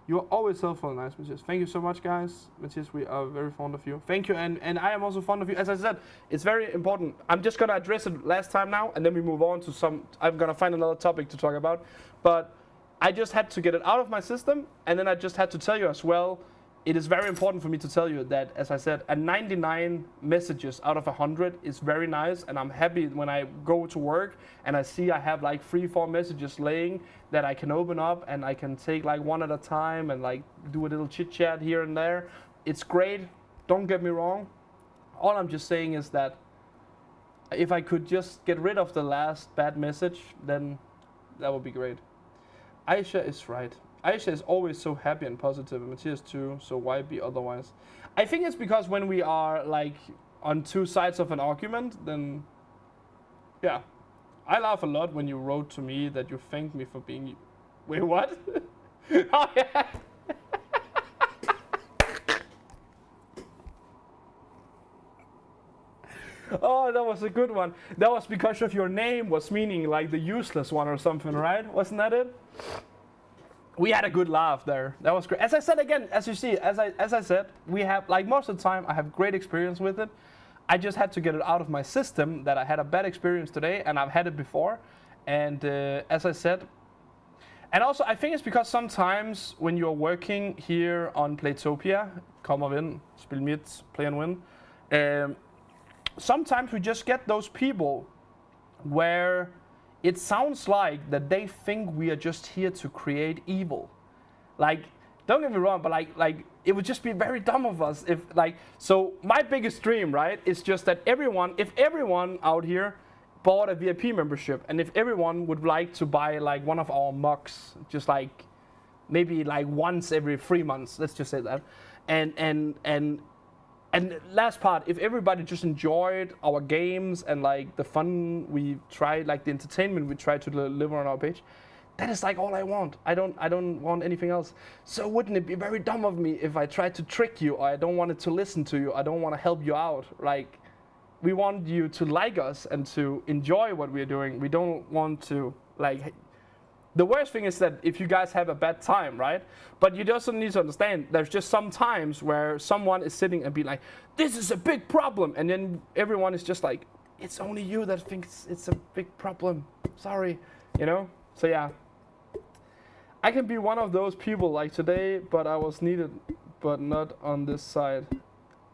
You are always helpful and nice, Matthias. Thank you so much, guys. Matthias, we are very fond of you. Thank you, and I am also fond of you. As I said, it's very important. I'm just going to address it last time now, and then we move on to I'm going to find another topic to talk about. But I just had to get it out of my system, and then I just had to tell you as well, it is very important for me to tell you that, as I said, a 99 messages out of 100 is very nice, and I'm happy when I go to work and I see I have like 3-4 messages laying that I can open up and I can take like one at a time and like do a little chit chat here and there. It's great, don't get me wrong. All I'm just saying is that If I could just get rid of the last bad message, then that would be great. Aisha is right. Aisha is always so happy and positive, and Matthias too, so why be otherwise? I think it's because when we are like on two sides of an argument, then yeah. I laugh a lot when you wrote to me that you thanked me for being... Wait, what? Oh yeah. Oh, that was a good one. That was because of your name was meaning like the useless one or something, right? Wasn't that it? We had a good laugh there. That was great. As I said again, as you see, as I said, we have, like most of the time, I have great experience with it. I just had to get it out of my system that I had a bad experience today, and I've had it before. And as I said, and also I think it's because sometimes when you're working here on Playtopia, komogvind, spil mit, play and win, sometimes we just get those people where it sounds like that they think we are just here to create evil. Like, don't get me wrong, but like it would just be very dumb of us if so my biggest dream, right, is just that if everyone out here bought a VIP membership, and if everyone would like to buy like one of our mugs, just like maybe like once every 3 months, let's just say that, and last part, if everybody just enjoyed our games and like the fun we try, like the entertainment we try to deliver on our page, that is like all I want. I don't want anything else. So wouldn't it be very dumb of me if I tried to trick you, or I don't want to listen to you, I don't want to help you out? Like, we want you to like us and to enjoy what we're doing. We don't want to like... The worst thing is that if you guys have a bad time, right? But you also need to understand, there's just some times where someone is sitting and be like, this is a big problem. And then everyone is just like, it's only you that thinks it's a big problem. Sorry, you know? So yeah. I can be one of those people like today, but I was needed, but not on this side.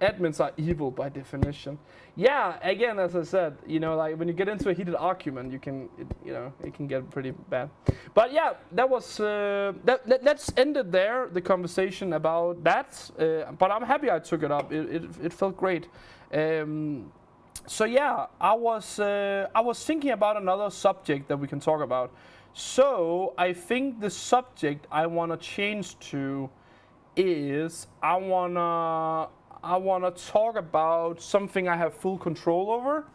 Admins are evil by definition. Yeah, again, as I said, you know, like when you get into a heated argument, it can get pretty bad. But yeah, that was let's end it there, the conversation about that. But I'm happy I took it up. It felt great. So yeah, I was thinking about another subject that we can talk about. So I think the subject I want to change to is I want to talk about something I have full control over.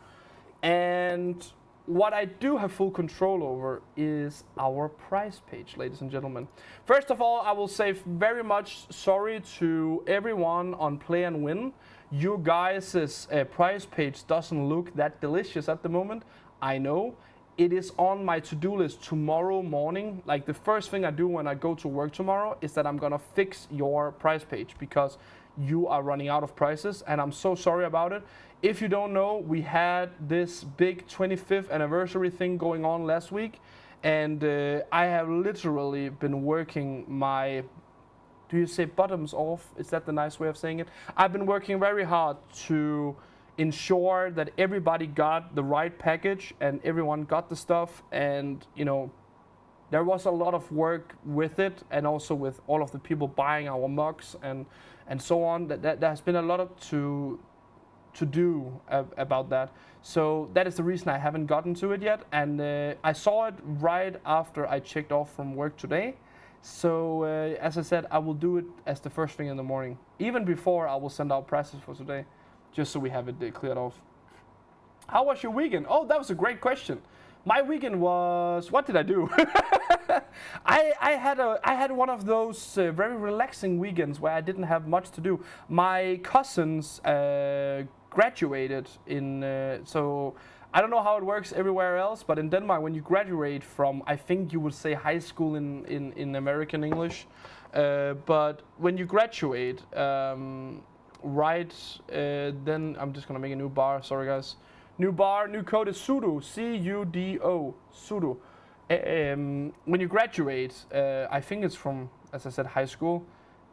And what I do have full control over is our prize page, ladies and gentlemen. First of all, I will say very much sorry to everyone on Play and Win. You guys' prize page doesn't look that delicious at the moment. I know. It is on my to-do list tomorrow morning. Like, the first thing I do when I go to work tomorrow is that I'm gonna fix your prize page, because you are running out of prizes, and I'm so sorry about it. If you don't know, we had this big 25th anniversary thing going on last week, and I have literally been working my... Do you say bottoms off? Is that the nice way of saying it? I've been working very hard to ensure that everybody got the right package and everyone got the stuff, and you know, there was a lot of work with it, and also with all of the people buying our mugs and so on. That there has been a lot to do about that. So that is the reason I haven't gotten to it yet, and I saw it right after I checked off from work today. So as I said, I will do it as the first thing in the morning, even before I will send out prices for today, just so we have it cleared off. How was your weekend? Oh, that was a great question. My weekend was... What did I do? I had one of those very relaxing weekends where I didn't have much to do. My cousins graduated in... So I don't know how it works everywhere else, but in Denmark, when you graduate from, I think you would say high school in American English, but when you graduate, then I'm just gonna make a new bar. Sorry guys. New bar, new code is Sudo, C-U-D-O, Sudo. When you graduate, I think it's from, as I said, high school.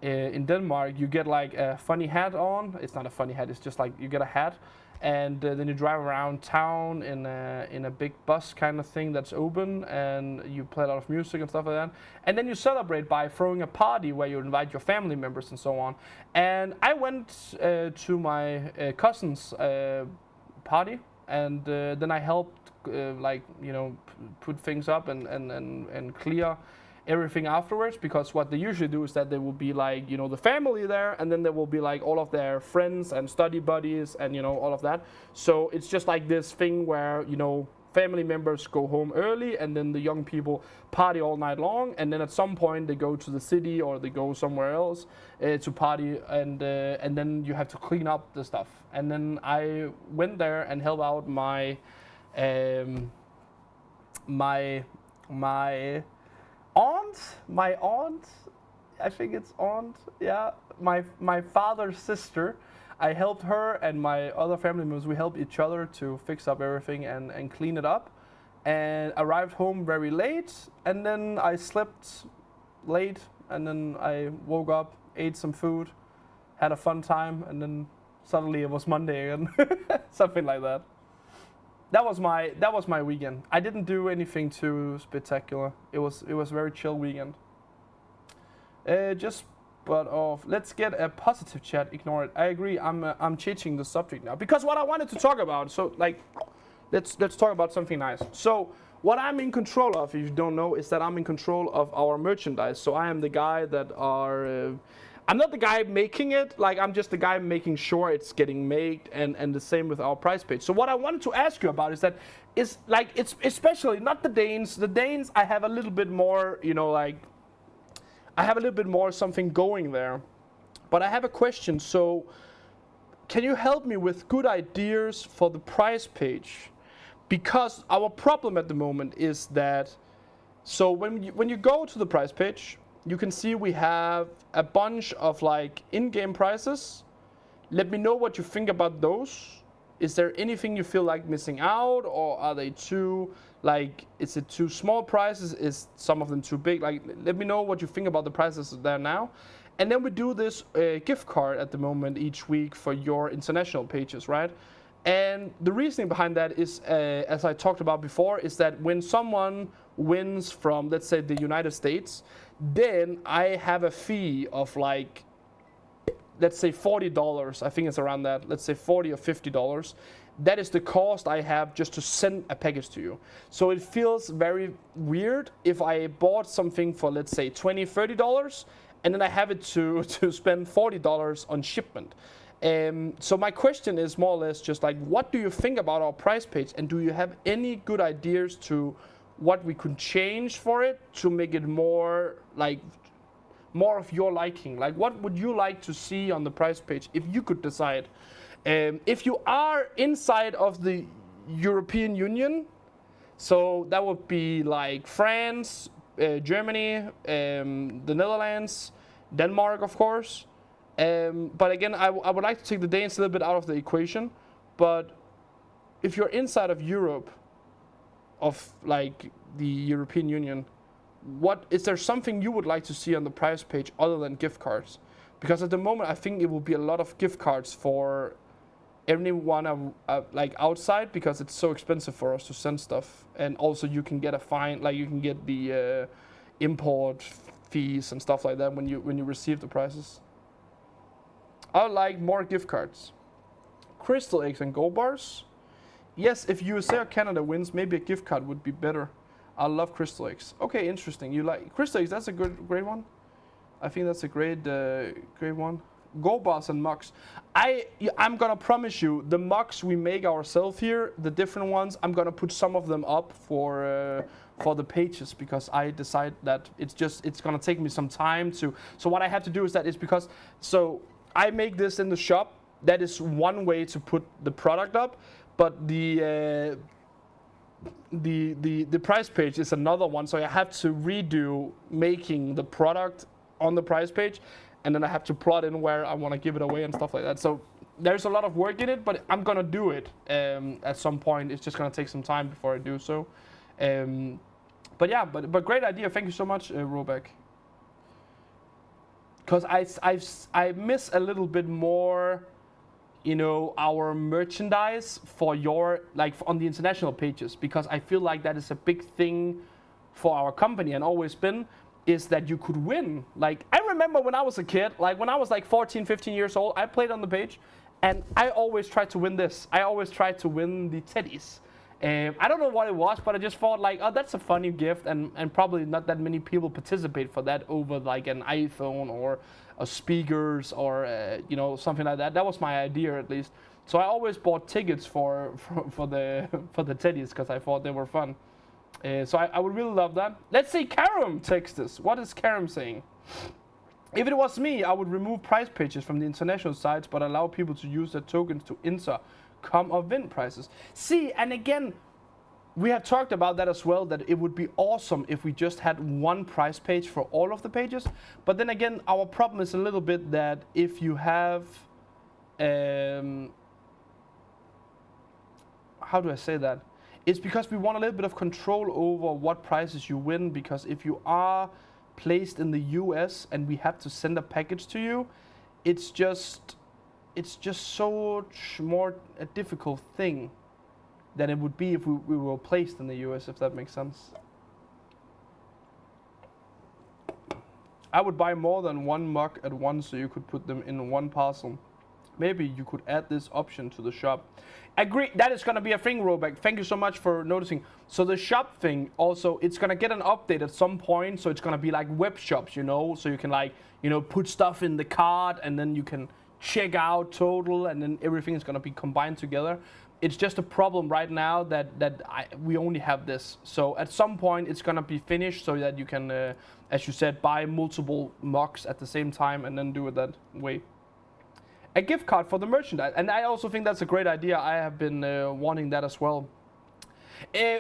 In Denmark, you get like a funny hat on. It's not a funny hat, it's just like you get a hat. And then you drive around town in a big bus kind of thing that's open, and you play a lot of music and stuff like that. And then you celebrate by throwing a party where you invite your family members and so on. And I went to my cousin's party, and then I helped like put things up and clear everything afterwards, because what they usually do is that there will be like the family there, and then there will be like all of their friends and study buddies and all of that. So it's just like this thing where family members go home early, and then the young people party all night long, and then at some point they go to the city or they go somewhere else to party, and then you have to clean up the stuff. And then I went there and helped out my aunt, I think it's aunt, yeah, my father's sister. I helped her and my other family members. We helped each other to fix up everything and clean it up, and arrived home very late, and then I slept late, and then I woke up, ate some food, had a fun time, and then suddenly it was Monday again. Something like that. That was my weekend. I didn't do anything too spectacular. It was a very chill weekend. Let's get a positive chat. Ignore it. I agree. I'm changing the subject now because what I wanted to talk about. So like, let's talk about something nice. So what I'm in control of, if you don't know, is that I'm in control of our merchandise. So I am the guy that are. I'm not the guy making it. Like, I'm just the guy making sure it's getting made, and the same with our price page. So what I wanted to ask you about is that it's especially not the Danes. The Danes, I have a little bit more. I have a little bit more something going there. But I have a question. So can you help me with good ideas for the price page? Because our problem at the moment is that, so when you go to the price page, you can see we have a bunch of like in-game prices. Let me know what you think about those. Is there anything you feel like missing out, or are they too, like, is it too small prices? Is some of them too big? Like, let me know what you think about the prices there now. And then we do this gift card at the moment each week for your international pages, right? And the reasoning behind that is, as I talked about before, is that when someone wins from, let's say, the United States, then I have a fee of like, let's say $40. I think it's around that. Let's say $40 or $50. That is the cost I have just to send a package to you. So it feels very weird if I bought something for, let's say, $20, $30, and then I have it to spend $40 on shipment. So my question is more or less just like, what do you think about our price page, and do you have any good ideas to what we could change for it to make it more like more of your liking? Like, what would you like to see on the price page if you could decide? If you are inside of the European Union, so that would be like France, Germany, the Netherlands, Denmark, of course. But again, I would like to take the Danes a little bit out of the equation. But if you're inside of Europe, of like the European Union, what is there something you would like to see on the price page other than gift cards? Because at the moment, I think it will be a lot of gift cards for everyone like outside, because it's so expensive for us to send stuff, and also you can get a fine, like you can get the import fees and stuff like that when you receive the prices. I would like more gift cards, crystal eggs and gold bars. Yes, if USA or Canada wins, maybe a gift card would be better. I love crystal eggs. Okay, interesting. You like crystal eggs? That's a great one. I think that's a great one. Gold bars and mugs. I'm gonna promise you, the mugs we make ourselves here, the different ones, I'm gonna put some of them up for the pages, because I decide that it's gonna take me some time to. So what I have to do is that is because so I make this in the shop. That is one way to put the product up, but the price page is another one. So I have to redo making the product on the price page, and then I have to plot in where I want to give it away and stuff like that. So there's a lot of work in it, but I'm gonna do it at some point. It's just gonna take some time before I do so. But yeah, but great idea. Thank you so much, Robeck. Because I miss a little bit more, our merchandise for your, like on the international pages, because I feel like that is a big thing for our company and always been, is that you could win. Like, I remember when I was a kid, like when I was like 14, 15 years old, I played on the page, And I always try to win this. I always try to win the teddies. I don't know what it was, but I just thought like, oh, that's a funny gift, and probably not that many people participate for that over like an iPhone or a speakers or you know, something like that. That was my idea at least. So I always bought tickets for the teddies because I thought they were fun. So I would really love that. Let's see, Karam text us. What is Karam saying? If it was me, I would remove price pages from the international sites, but allow people to use their tokens to enter komogvind prices. See, and again, we have talked about that as well, that it would be awesome if we just had one price page for all of the pages. But then again, our problem is a little bit that if you have, how do I say that? It's because we want a little bit of control over what prices you win, because if you are placed in the US and we have to send a package to you, it's just so much more a difficult thing than it would be if we were placed in the US, if that makes sense. I would buy more than one mug at once so you could put them in one parcel. Maybe you could add this option to the shop. Agree, that is gonna be a thing, Roback. Thank you so much for noticing. So the shop thing also, it's gonna get an update at some point, so it's gonna be like web shops, you know, so you can like, you know, put stuff in the cart and then you can check out total and then everything is gonna be combined together. It's just a problem right now that we only have this. So at some point it's gonna be finished so that you can, as you said, buy multiple mugs at the same time and then do it that way. A gift card for the merchandise, and I also think that's a great idea. I have been wanting that as well.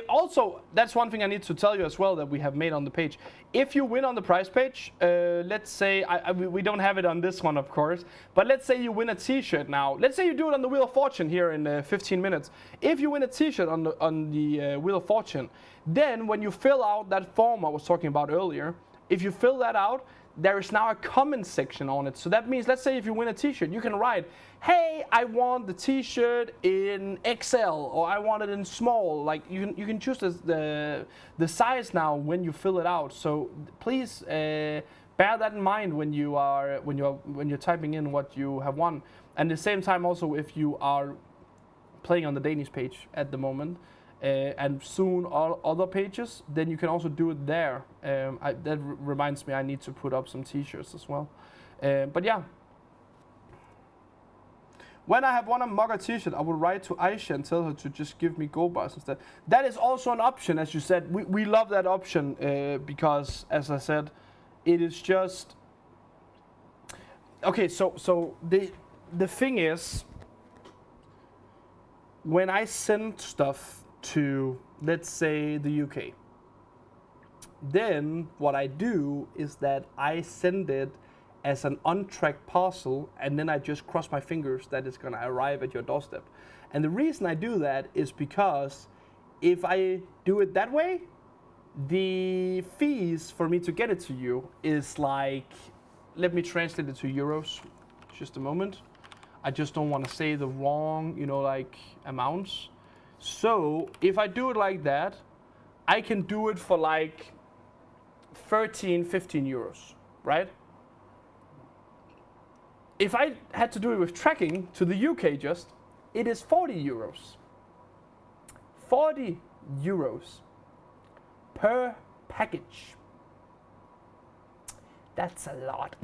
Also, that's one thing I need to tell you as well that we have made on the page. If you win on the prize page, let's say, we don't have it on this one of course, but let's say you win a t-shirt now. Let's say you do it on the Wheel of Fortune here in 15 minutes. If you win a t-shirt on the Wheel of Fortune, then when you fill out that form I was talking about earlier, if you fill that out, there is now a comment section on it. So that means, let's say if you win a t-shirt, you can write, hey, I want the t-shirt in XL, or I want it in small. Like you can choose the size now when you fill it out. So please bear that in mind when you're typing in what you have won. And at the same time also, if you are playing on the Danish page at the moment, and soon all other pages, then you can also do it there. That reminds me, I need to put up some t-shirts as well. But yeah, when I have won a mugger t-shirt, I will write to Aisha and tell her to just give me gold bars instead. That is also an option, as you said. We love that option because, as I said, it is just okay. So the thing is, when I send stuff to, let's say, the UK, then what I do is that I send it as an untracked parcel, and then I just cross my fingers that it's gonna arrive at your doorstep. And the reason I do that is because if I do it that way, the fees for me to get it to you is like, let me translate it to euros, just a moment. I just don't want to say the wrong, you know, like amounts. So if I do it like that, I can do it for like 13, 15 euros, right? If I had to do it with tracking to the UK just, it is 40 euros. 40 euros per package. That's a lot.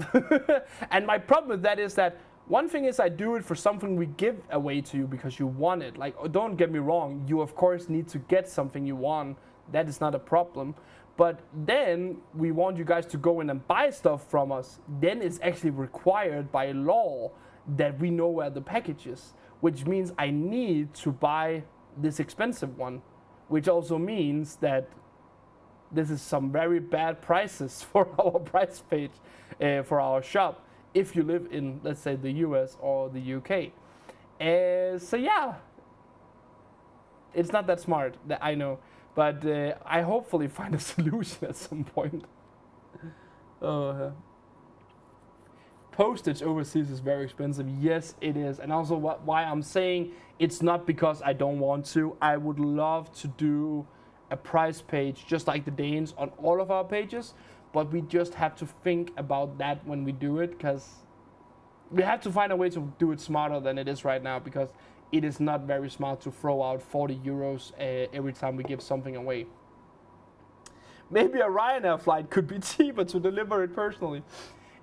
And my problem with that is that one thing is I do it for something we give away to you because you want it. Like, don't get me wrong, you of course need to get something you want. That is not a problem. But then we want you guys to go in and buy stuff from us. Then it's actually required by law that we know where the package is, which means I need to buy this expensive one, which also means that this is some very bad prices for our price page for our shop if you live in, let's say, the US or the UK. So yeah, it's not that smart, that I know, but I hopefully find a solution at some point. Postage overseas is very expensive. Yes, it is. And also why I'm saying it's not because I don't want to. I would love to do a price page just like the Danes on all of our pages, but we just have to think about that when we do it, because we have to find a way to do it smarter than it is right now, because it is not very smart to throw out 40 euros every time we give something away. Maybe a Ryanair flight could be cheaper to deliver it personally.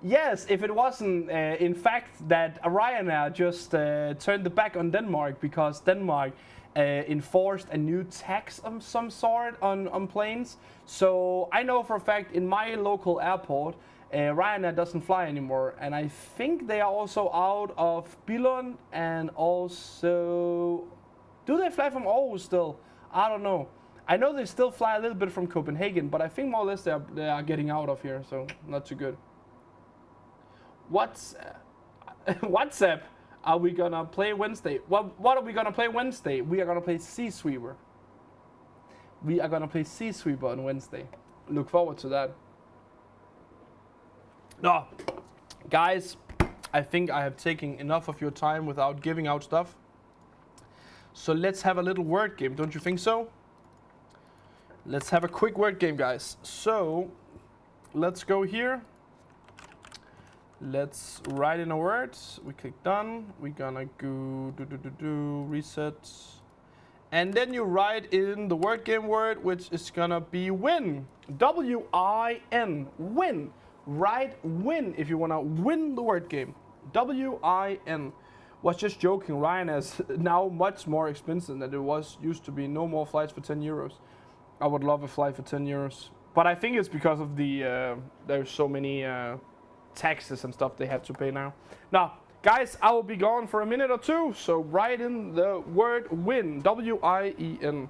Yes, if it wasn't, in fact, that Ryanair just turned the back on Denmark because Denmark enforced a new tax of some sort on planes. So I know for a fact in my local airport, Ryanair doesn't fly anymore. And I think they are also out of Billund, and also... Do they fly from Aarhus still? I don't know. I know they still fly a little bit from Copenhagen, but I think more or less they are getting out of here, so not too good. WhatsApp are we gonna play Wednesday? Well, what are we gonna play Wednesday? We are gonna play Sea Sweeper. We are gonna play Sea Sweeper on Wednesday. Look forward to that. No, guys, I think I have taken enough of your time without giving out stuff. So let's have a little word game, don't you think so? Let's have a quick word game, guys. So let's go here. Let's write in a word. We click done. We're gonna go reset. And then you write in the word game word, which is gonna be win. W-I-N. Win. Write win if you wanna win the word game. W-I-N. Was just joking. Ryanair is now much more expensive than it was used to be. No more flights for 10 euros. I would love a flight for 10 euros. But I think it's because of the there's so many taxes and stuff they have to pay now. Now, guys, I will be gone for a minute or two, so write in the word win, W-I-E-N.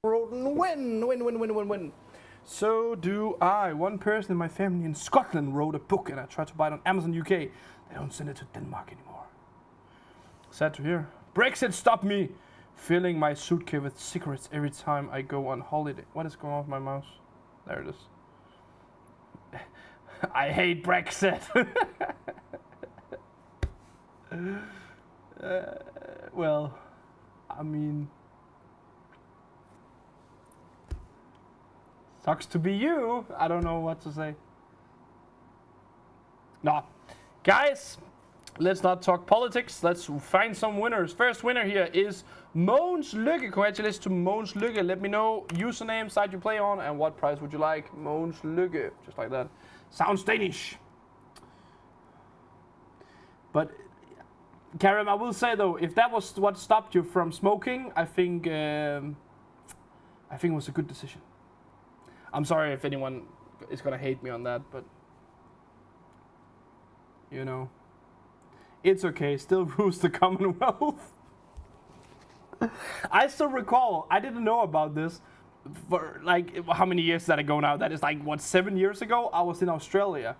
Roden win. So do I. One person in my family in Scotland wrote a book and I tried to buy it on Amazon UK. They don't send it to Denmark anymore. Sad to hear. Brexit stopped me filling my suitcase with cigarettes every time I go on holiday. What is going on with my mouse? There it is. I hate Brexit. Well, I mean, sucks to be you. I don't know what to say. No, guys, let's not talk politics. Let's find some winners. First winner here is Mogens Lykke. Congratulations to Mogens Lykke. Let me know username, site you play on, and what price would you like. Mogens Lykke, just like that. Sounds Danish. But Karim, I will say though, if that was what stopped you from smoking, I think it was a good decision. I'm sorry if anyone is gonna hate me on that, but you know, it's okay. Still rules the Commonwealth. I still recall, I didn't know about this for like how many years that ago now? That is like what, 7 years ago? I was in Australia.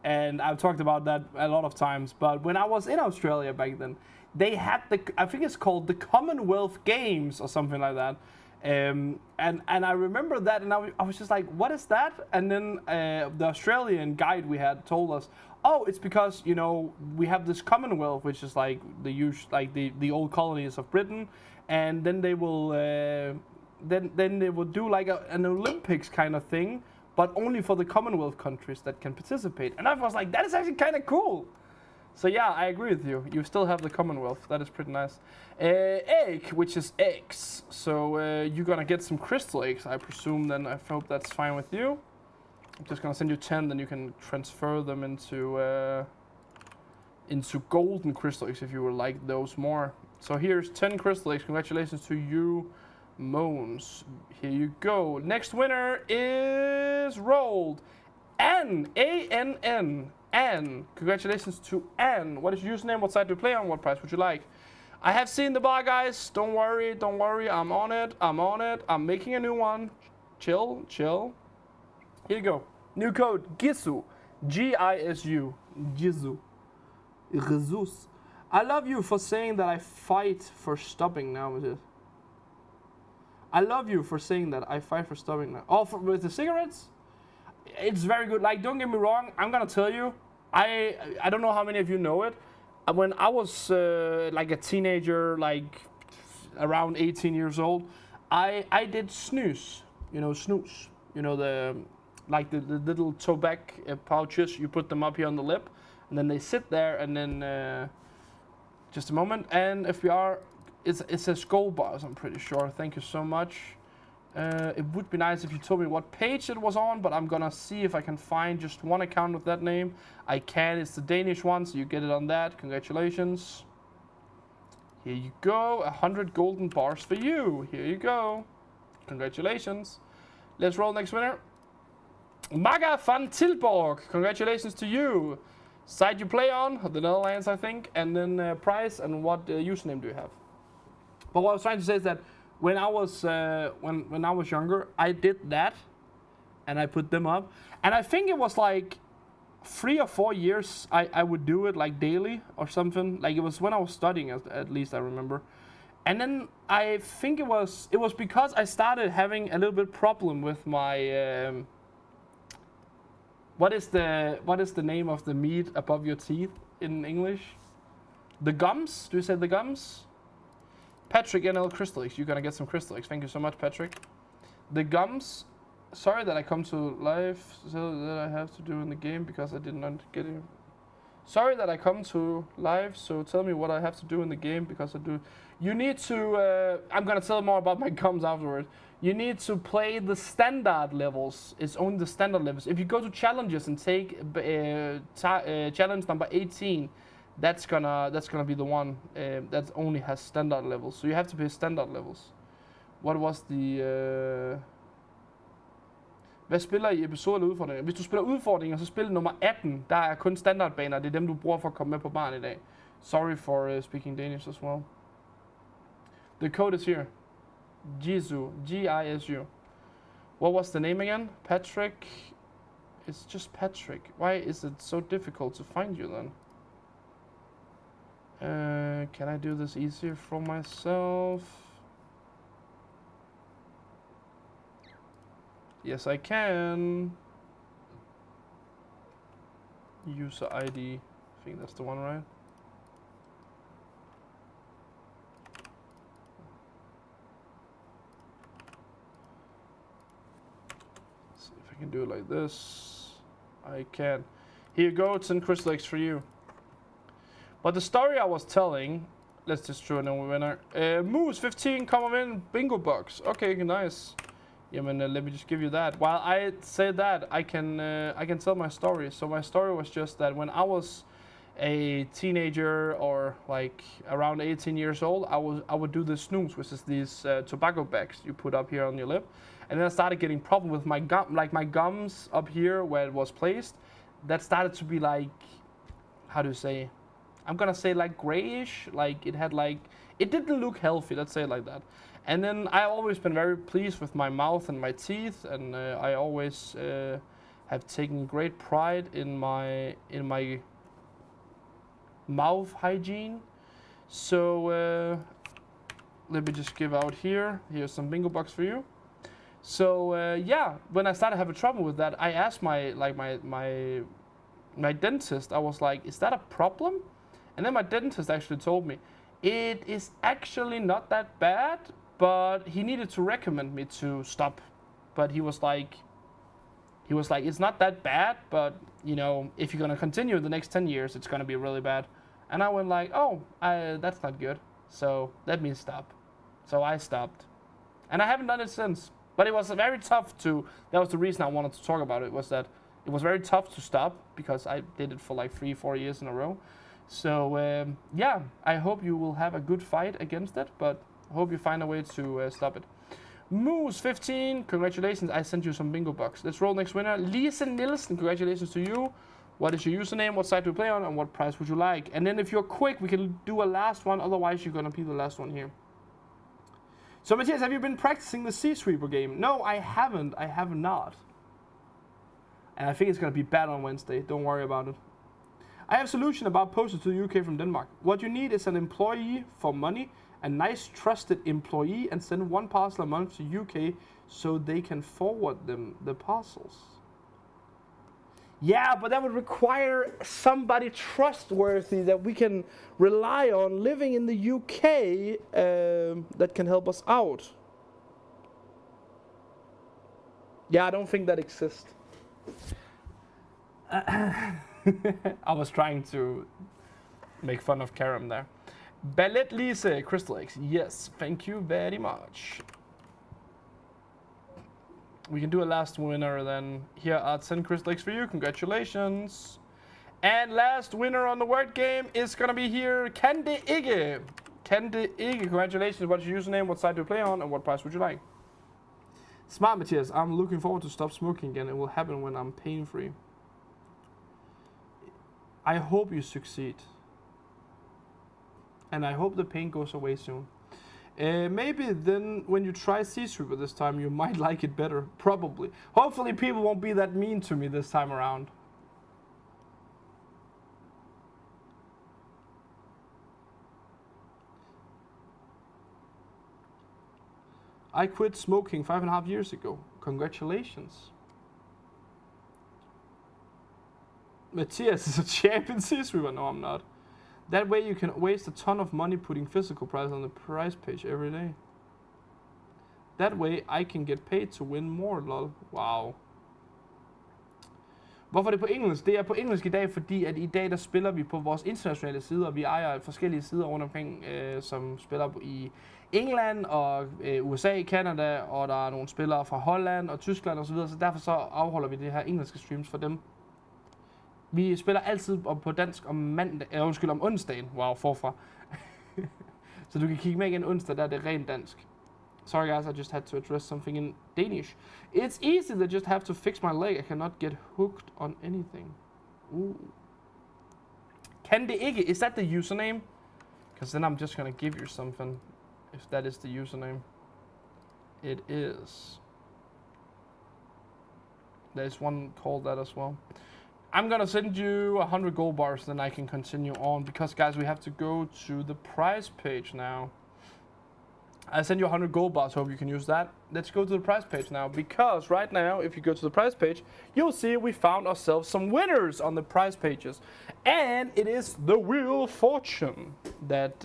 And I've talked about that a lot of times. But when I was in Australia back then, they had I think it's called the Commonwealth Games or something like that. And I remember that, and I was just like, what is that? And then the Australian guide we had told us, oh, it's because, you know, we have this Commonwealth, which is like the old colonies of Britain, and then they will then they will do like an Olympics kind of thing, but only for the Commonwealth countries that can participate. And I was like, that is actually kind of cool. So yeah, I agree with you. You still have the Commonwealth. That is pretty nice. Egg, which is eggs. So you're gonna get some crystal eggs, I presume. Then I hope that's fine with you. I'm just gonna send you 10, then you can transfer them into golden crystal eggs if you would like those more. So here's 10 crystal eggs. Congratulations to you, Mogens. Here you go. Next winner is rolled Ann. A-N-N. Ann. Congratulations to Ann. What is your username? What site do you play on? What price would you like? I have seen the bar, guys. Don't worry. Don't worry. I'm on it. I'm on it. I'm making a new one. Chill. Chill. Here you go. New code. Gisu. G-I-S-U. Gisu. Jesus. I love you for saying that I fight for stopping now with it. I love you for saying that I fight for stopping now. Oh, with the cigarettes? It's very good. Like, don't get me wrong. I'm gonna tell you. I don't know how many of you know it. When I was like a teenager, like around 18 years old, I did snooze. You know, snooze. You know, the little tobacco pouches. You put them up here on the lip, and then they sit there, and then just a moment. And if we are, it says gold bars, I'm pretty sure. Thank you so much. It would be nice if you told me what page it was on, but I'm gonna see if I can find just one account with that name. I can. It's the Danish one, so you get it on that. Congratulations. Here you go. 100 golden bars for you. Here you go. Congratulations. Let's roll next winner. Maga van Tilborg. Congratulations to you. Site you play on, the Netherlands, I think, and then price and what username do you have? But what I was trying to say is that when I was when I was younger, I did that, and I put them up, and I think it was like 3 or 4 years I would do it like daily or something. Like it was when I was studying, at least I remember. And then I think it was because I started having a little bit problem with my what is the name of the meat above your teeth in English? The gums? Do you say the gums? Patrick NL Crystal Eggs. You're gonna get some Crystal Eggs. Thank you so much, Patrick. The gums. Sorry that I come to live so that I have to do in the game because I did not get it. Sorry that I come to live, so tell me what I have to do in the game because I do. You need to. I'm gonna tell more about my gums afterwards. You need to play the standard levels. It's only the standard levels. If you go to challenges and take challenge number 18, that's gonna be the one that only has standard levels. So you have to play standard levels. What was the? Hvad spiller I episode eller udfordringer? Hvis du spiller udfordringer, så spil nummer 18. Der er kun standardbaner. Det er dem, du bruger for at komme med på baren i dag. Sorry for speaking Danish as well. The code is here. Gisu. Gisu. What was the name again? Patrick. It's just Patrick. Why is it so difficult to find you then? Can I do this easier for myself? Yes, I can. User ID. I think that's the one, right? Let's see if I can do it like this. I can. Here you go, 10 crystal eggs for you. But the story I was telling, let's just throw in a winner. Moose 15, come in, bingo box. Okay, nice. Yeah, man. Let me just give you that. While I say that, I can tell my story. So my story was just that when I was a teenager or like around 18 years old, I would do the snooze, which is these tobacco bags you put up here on your lip, and then I started getting problem with my gum, like my gums up here where it was placed. That started to be like, how do you say? I'm gonna say like grayish, like it had like, it didn't look healthy, let's say it like that. And then I've always been very pleased with my mouth and my teeth, and I always have taken great pride in my mouth hygiene. So let me just give out here. Here's some bingo box for you. So yeah, when I started having trouble with that, I asked my dentist. I was like, "Is that a problem?" And then my dentist actually told me, "It is actually not that bad." But he needed to recommend me to stop. But he was like, it's not that bad, but you know, if you're gonna continue the next 10 years, it's gonna be really bad. And I went like, oh, that's not good. So let me stop. So I stopped, and I haven't done it since. But it was very tough to. That was the reason I wanted to talk about it. Was that it was very tough to stop because I did it for like 3-4 years in a row. So yeah, I hope you will have a good fight against it, but I hope you find a way to stop it. Moose 15, congratulations, I sent you some bingo bucks. Let's roll next winner. Lisa Nilsson, congratulations to you. What is your username, what side do you play on, and what price would you like? And then if you're quick, we can do a last one, otherwise you're gonna be the last one here. So Matthias, have you been practicing the Sea Sweeper game? No, I haven't, I have not. And I think it's gonna be bad on Wednesday, don't worry about it. I have a solution about postage to the UK from Denmark. What you need is an employee for money, a nice trusted employee, and send one parcel a month to UK so they can forward them the parcels. Yeah, but that would require somebody trustworthy that we can rely on living in the UK that can help us out. Yeah, I don't think that exists. I was trying to make fun of Karam there. Ballet Lise, Crystal Eggs. Yes, thank you very much. We can do a last winner then. Here are 10 Crystal Eggs for you. Congratulations. And last winner on the word game is gonna be here, Kende Igge. Kende Igge, congratulations. What's your username? What side do you play on? And what price would you like? Smart Matthias, I'm looking forward to stop smoking again. It will happen when I'm pain-free. I hope you succeed. And I hope the pain goes away soon. Maybe then when you try Sea Sweeper this time, you might like it better. Probably. Hopefully people won't be that mean to me this time around. I quit smoking 5.5 years ago. Congratulations. Matthias is a champion Sea Sweeper. No, I'm not. That way you can waste a ton of money putting physical price on the price page every day. That way I can get paid to win more, lol. Wow. Hvorfor er det på engelsk? Det er på engelsk i dag, fordi at i dag der spiller vi på vores internationale sider. Vi ejer forskellige sider rundt omkring, som spiller i England og USA, Canada, og der er nogle spillere fra Holland og Tyskland osv. Så derfor så afholder vi det her engelske streams for dem. Vi spiller altid på dansk om om onsdagen. Wow, forfra. Så du kan kigge med igen onsdag, der er det rent dansk. Sorry guys, I just had to address something in Danish. It's easy, they just have to fix my leg. I cannot get hooked on anything. Ooh. Kan det ikke? Is that the username? Because then I'm just gonna give you something, if that is the username. It is. There's one called that as well. I'm gonna send you 100 gold bars, then I can continue on. Because guys, we have to go to the prize page now. I send you 100 gold bars, hope you can use that. Let's go to the prize page now. Because right now, if you go to the prize page, you'll see we found ourselves some winners on the prize pages. And it is the Wheel of Fortune that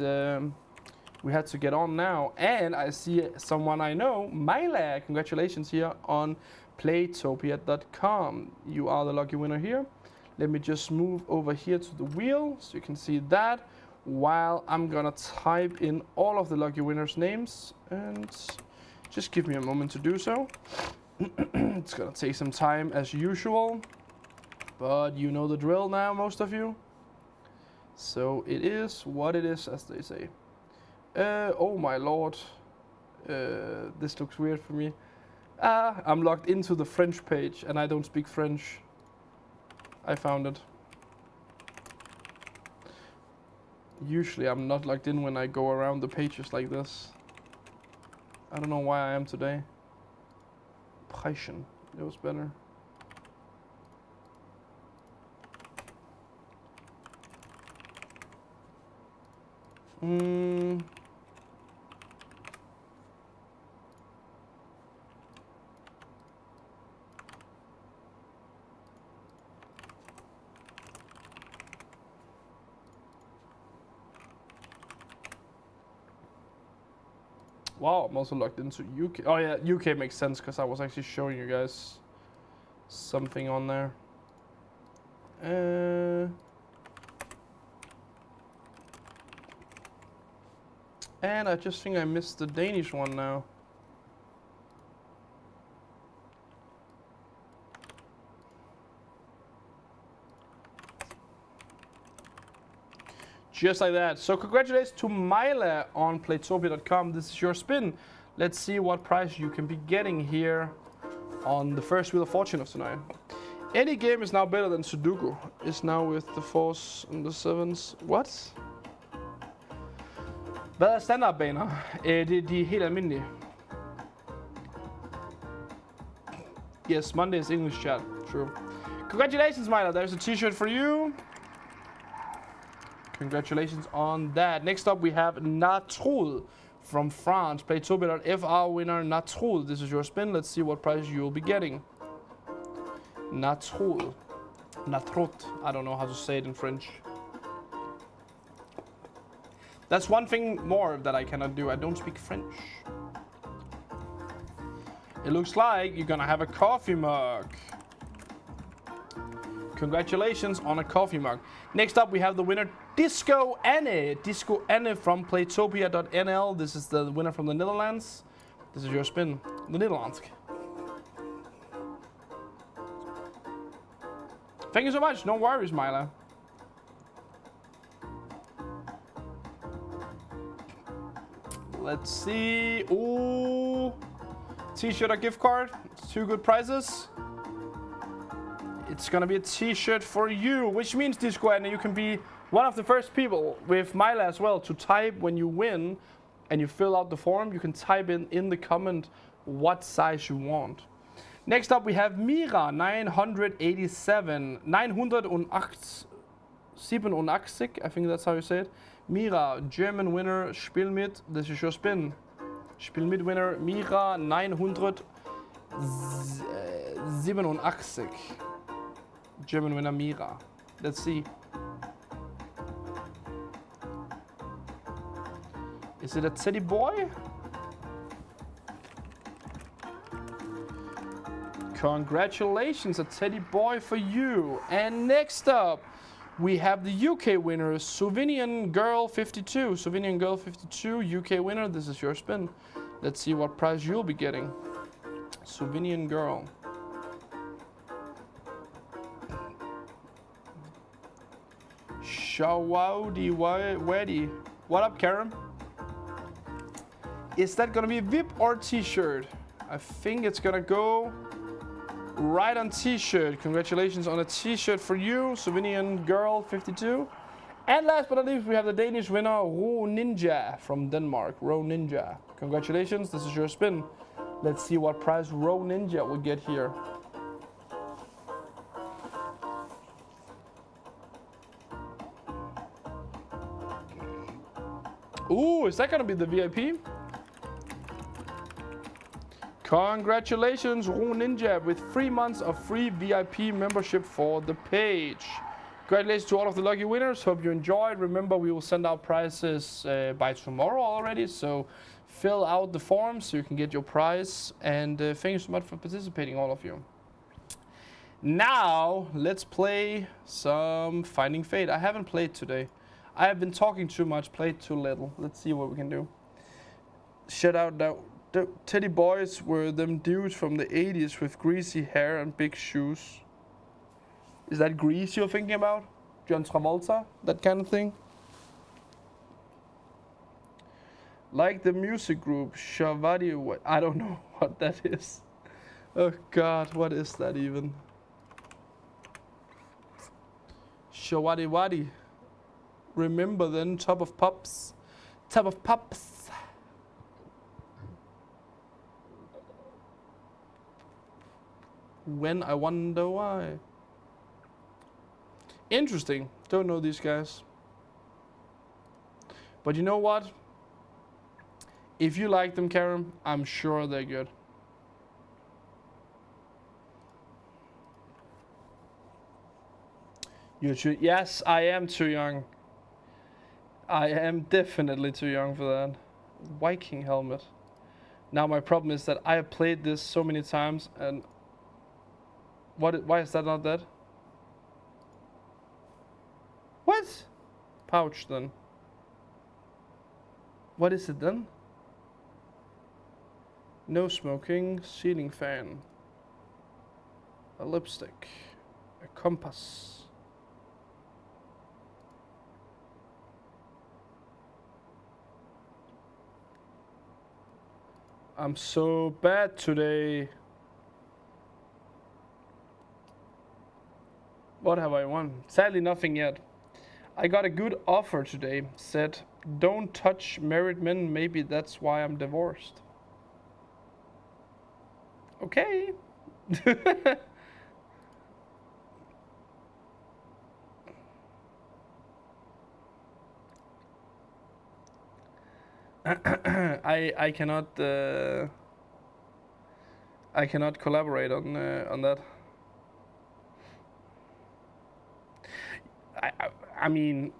we had to get on now. And I see someone I know, Myla. Congratulations here on Playtopia.com. You are the lucky winner here. Let me just move over here to the wheel so you can see that, while I'm gonna type in all of the lucky winners' names, and just give me a moment to do so. It's gonna take some time as usual, but you know the drill now, most of you. So it is what it is, as they say. Oh my lord, this looks weird for me. I'm logged into the French page and I don't speak French. I found it. Usually I'm not logged in when I go around the pages like this. I don't know why I am today. Preischen. It was better. Wow, I'm also logged into UK. Oh yeah, UK makes sense because I was actually showing you guys something on there. And I just think I missed the Danish one now. Just like that. So congratulations to Myla on Playtopia.com. This is your spin. Let's see what prize you can be getting here on the first Wheel of Fortune of tonight. Any game is now better than Sudoku. Is now with the 4s and the 7s. What? Hvad er standardbaner? Det er de helt almindelige. Yes, Monday is English chat. True. Congratulations, Myla. There's a t-shirt for you. Congratulations on that. Next up, we have Natrud from France. Playtopia.fr winner Natrud. This is your spin. Let's see what prize you will be getting. Natrud. Natrud. I don't know how to say it in French. That's one thing more that I cannot do. I don't speak French. It looks like you're gonna have a coffee mug. Congratulations on a coffee mug. Next up, we have the winner, Disco Anne. Disco Anne from Playtopia.nl. This is the winner from the Netherlands. This is your spin. The Netherlands. Thank you so much. No worries, Myla. Let's see. Ooh. T-shirt or gift card. Two good prizes. It's gonna be a t-shirt for you, which means, Disco, and you can be one of the first people with Myla as well to type when you win and you fill out the form. You can type in the comment what size you want. Next up, we have Mira 987. 987, I think that's how you say it. Mira, German winner, Spiel mit. This is your spin. Spiel mit winner, Mira 987. German winner Mira. Let's see. Is it a teddy boy? Congratulations, a teddy boy for you. And next up, we have the UK winner, Slovenian Girl 52. Slovenian Girl 52, UK winner. This is your spin. Let's see what prize you'll be getting. Slovenian Girl. Shawadi Weddy. What up, Karen? Is that gonna be VIP or t-shirt? I think it's gonna go right on t-shirt. Congratulations on a t-shirt for you, Slovenian Girl 52. And last but not least, we have the Danish winner, Ro Ninja from Denmark. Ro Ninja. Congratulations, this is your spin. Let's see what prize Row Ninja will get here. Ooh, is that gonna be the VIP? Congratulations, Row Ninja, with 3 months of free VIP membership for the page. Congratulations to all of the lucky winners. Hope you enjoyed. Remember, we will send out prizes by tomorrow already, so fill out the form so you can get your prize. And thank you so much for participating, all of you. Now, let's play some Finding Fate. I haven't played today. I have been talking too much, played too little. Let's see what we can do. Shout out that the Teddy Boys were them dudes from the 80s with greasy hair and big shoes. Is that Grease you're thinking about? John Travolta? That kind of thing? Like the music group Shavadi. I don't know what that is. Oh god, what is that even? Shawadi Wadi. Remember then, Top of Pops. Top of Pops. When I wonder why. Interesting. Don't know these guys. But you know what? If you like them, Karen, I'm sure they're good. You're too. Yes, I am too young. I am definitely too young for that. Viking helmet. Now my problem is that I have played this so many times, and why is that not that? What? Pouch then. What is it then? No smoking, ceiling fan, a lipstick, a compass. I'm so bad today. What have I won? Sadly, nothing yet. I got a good offer today. Said, don't touch married men. Maybe that's why I'm divorced. Okay. I cannot collaborate on that. I mean,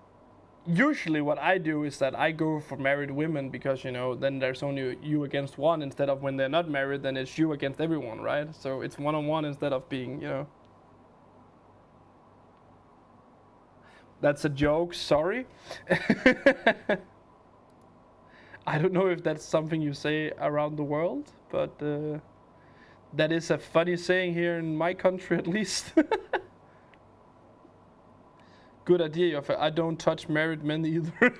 usually what I do is that I go for married women because, you know, then there's only you against one instead of when they're not married, then it's you against everyone, right? So it's one-on-one instead of being, you know. That's a joke, sorry. I don't know if that's something you say around the world, but that is a funny saying here in my country at least. Good idea, I don't touch married men either.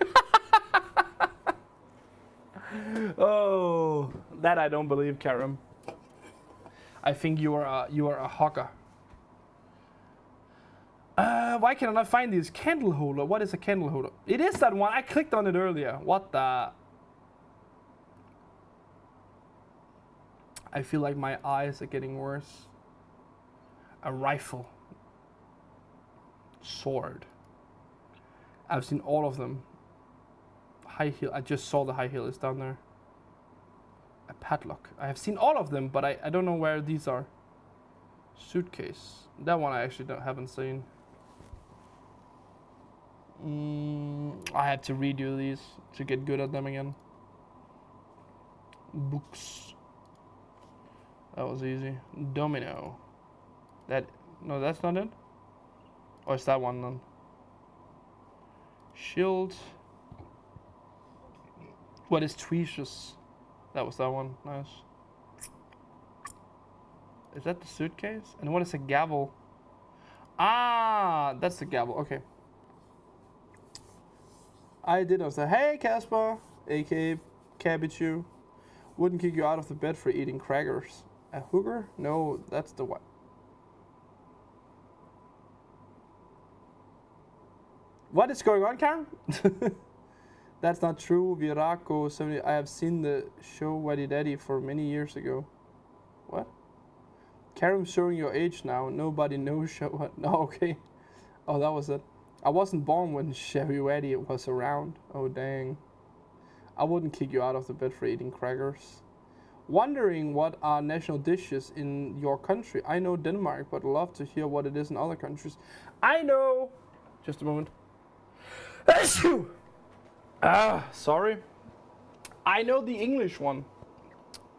Oh, that I don't believe, Karim. I think you are a hawker. Why can I not find this candle holder? What is a candle holder? It is that one. I clicked on it earlier. What the? I feel like my eyes are getting worse. A rifle. Sword. I've seen all of them. High heel. I just saw the high heel is down there. A padlock. I have seen all of them, but I don't know where these are. Suitcase. That one I actually haven't seen. I had to redo these to get good at them again. Books. That was easy. Domino. No, that's not it. Or is that one then? Shield. What is Tweetious? That was that one. Nice. Is that the suitcase? And what is a gavel? Ah, that's the gavel. Okay. I did. I was like, hey, Casper, aka Cabbage. Wouldn't kick you out of the bed for eating crackers. A hooker? No, that's the one. What is going on, Karen? That's not true. Viraco 70. I have seen the show Waddy Daddy for many years ago. What? Karim showing your age now. Nobody knows show. No, okay. Oh, that was it. I wasn't born when Chevy Waddy was around. Oh, dang. I wouldn't kick you out of the bed for eating crackers. Wondering what are national dishes in your country. I know Denmark, but love to hear what it is in other countries. I know. Just a moment. Sorry. I know the English one,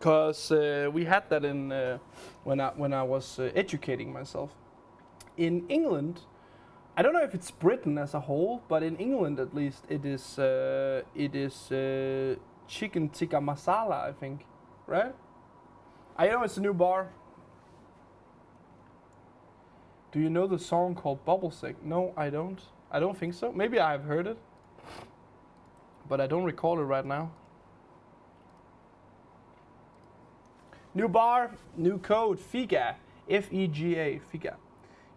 cause we had that in when I was educating myself. In England, I don't know if it's Britain as a whole, but in England at least, it is chicken tikka masala, I think, right? I know it's a new bar. Do you know the song called Bubble Sick? No, I don't. I don't think so. Maybe I've heard it, but I don't recall it right now. New bar, new code, Figa, F-E-G-A, Figa.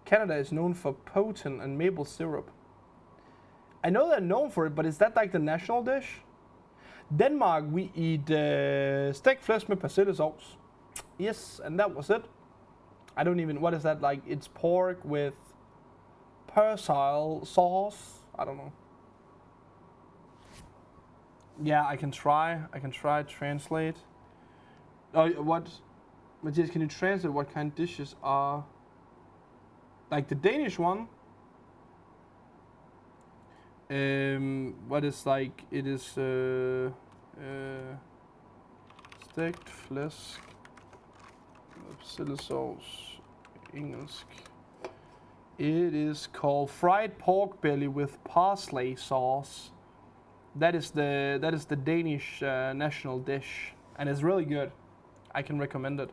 Canada is known for potent and maple syrup. I know they're known for it, but is that like the national dish? Denmark, we eat stegt flæsk med persillesauce. Yes, and that was it. I don't even, what is that like? It's pork with persil sauce. I don't know. Yeah, I can try translate. Oh, what? Matthias, can you translate what kind of dishes are? Like the Danish one? What is like, it is stegt flæsk, persillesauce, engelsk. It is called fried pork belly with parsley sauce. That is the Danish national dish, and it's really good. I can recommend it.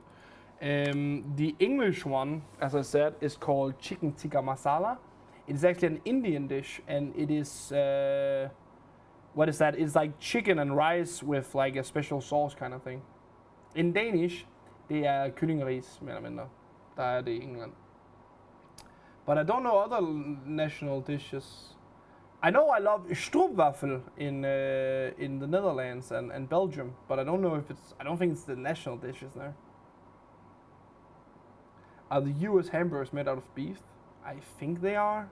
The English one, as I said, is called chicken tikka masala. It is actually an Indian dish, and it is what is that? It's like chicken and rice with like a special sauce kind of thing. In Danish, det er kyllingeris, mere eller mindre. Der er det i England. But I don't know other national dishes. I know I love stroopwafel in the Netherlands and Belgium, but I don't know if it's. I don't think it's the national dishes there. Are the U.S. hamburgers made out of beef? I think they are.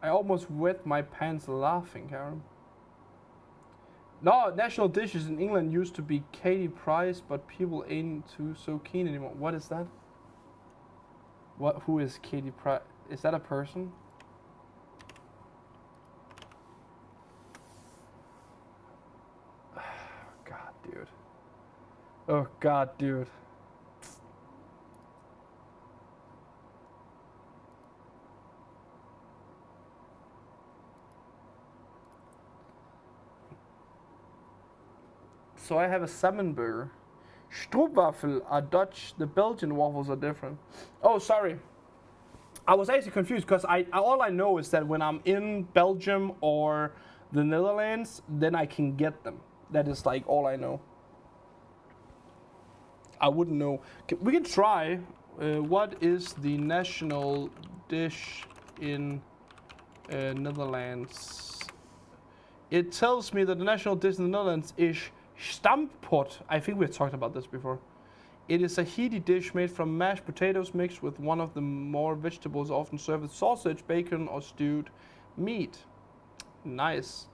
I almost wet my pants laughing, Karen. No, national dishes in England used to be Katie Price, but people ain't too so keen anymore. What is that? What? Who is Katie Price? Is that a person? God, dude. Oh, God, dude. So I have a salmon burger. Stroopwafel are Dutch. The Belgian waffles are different. Oh, sorry. I was actually confused because all I know is that when I'm in Belgium or the Netherlands, then I can get them. That is like all I know. I wouldn't know. We can try. What is the national dish in Netherlands? It tells me that the national dish in the Netherlands is stampot. I think we've talked about this before. It is a hearty dish made from mashed potatoes mixed with one of the more vegetables, often served with sausage, bacon, or stewed meat. Nice.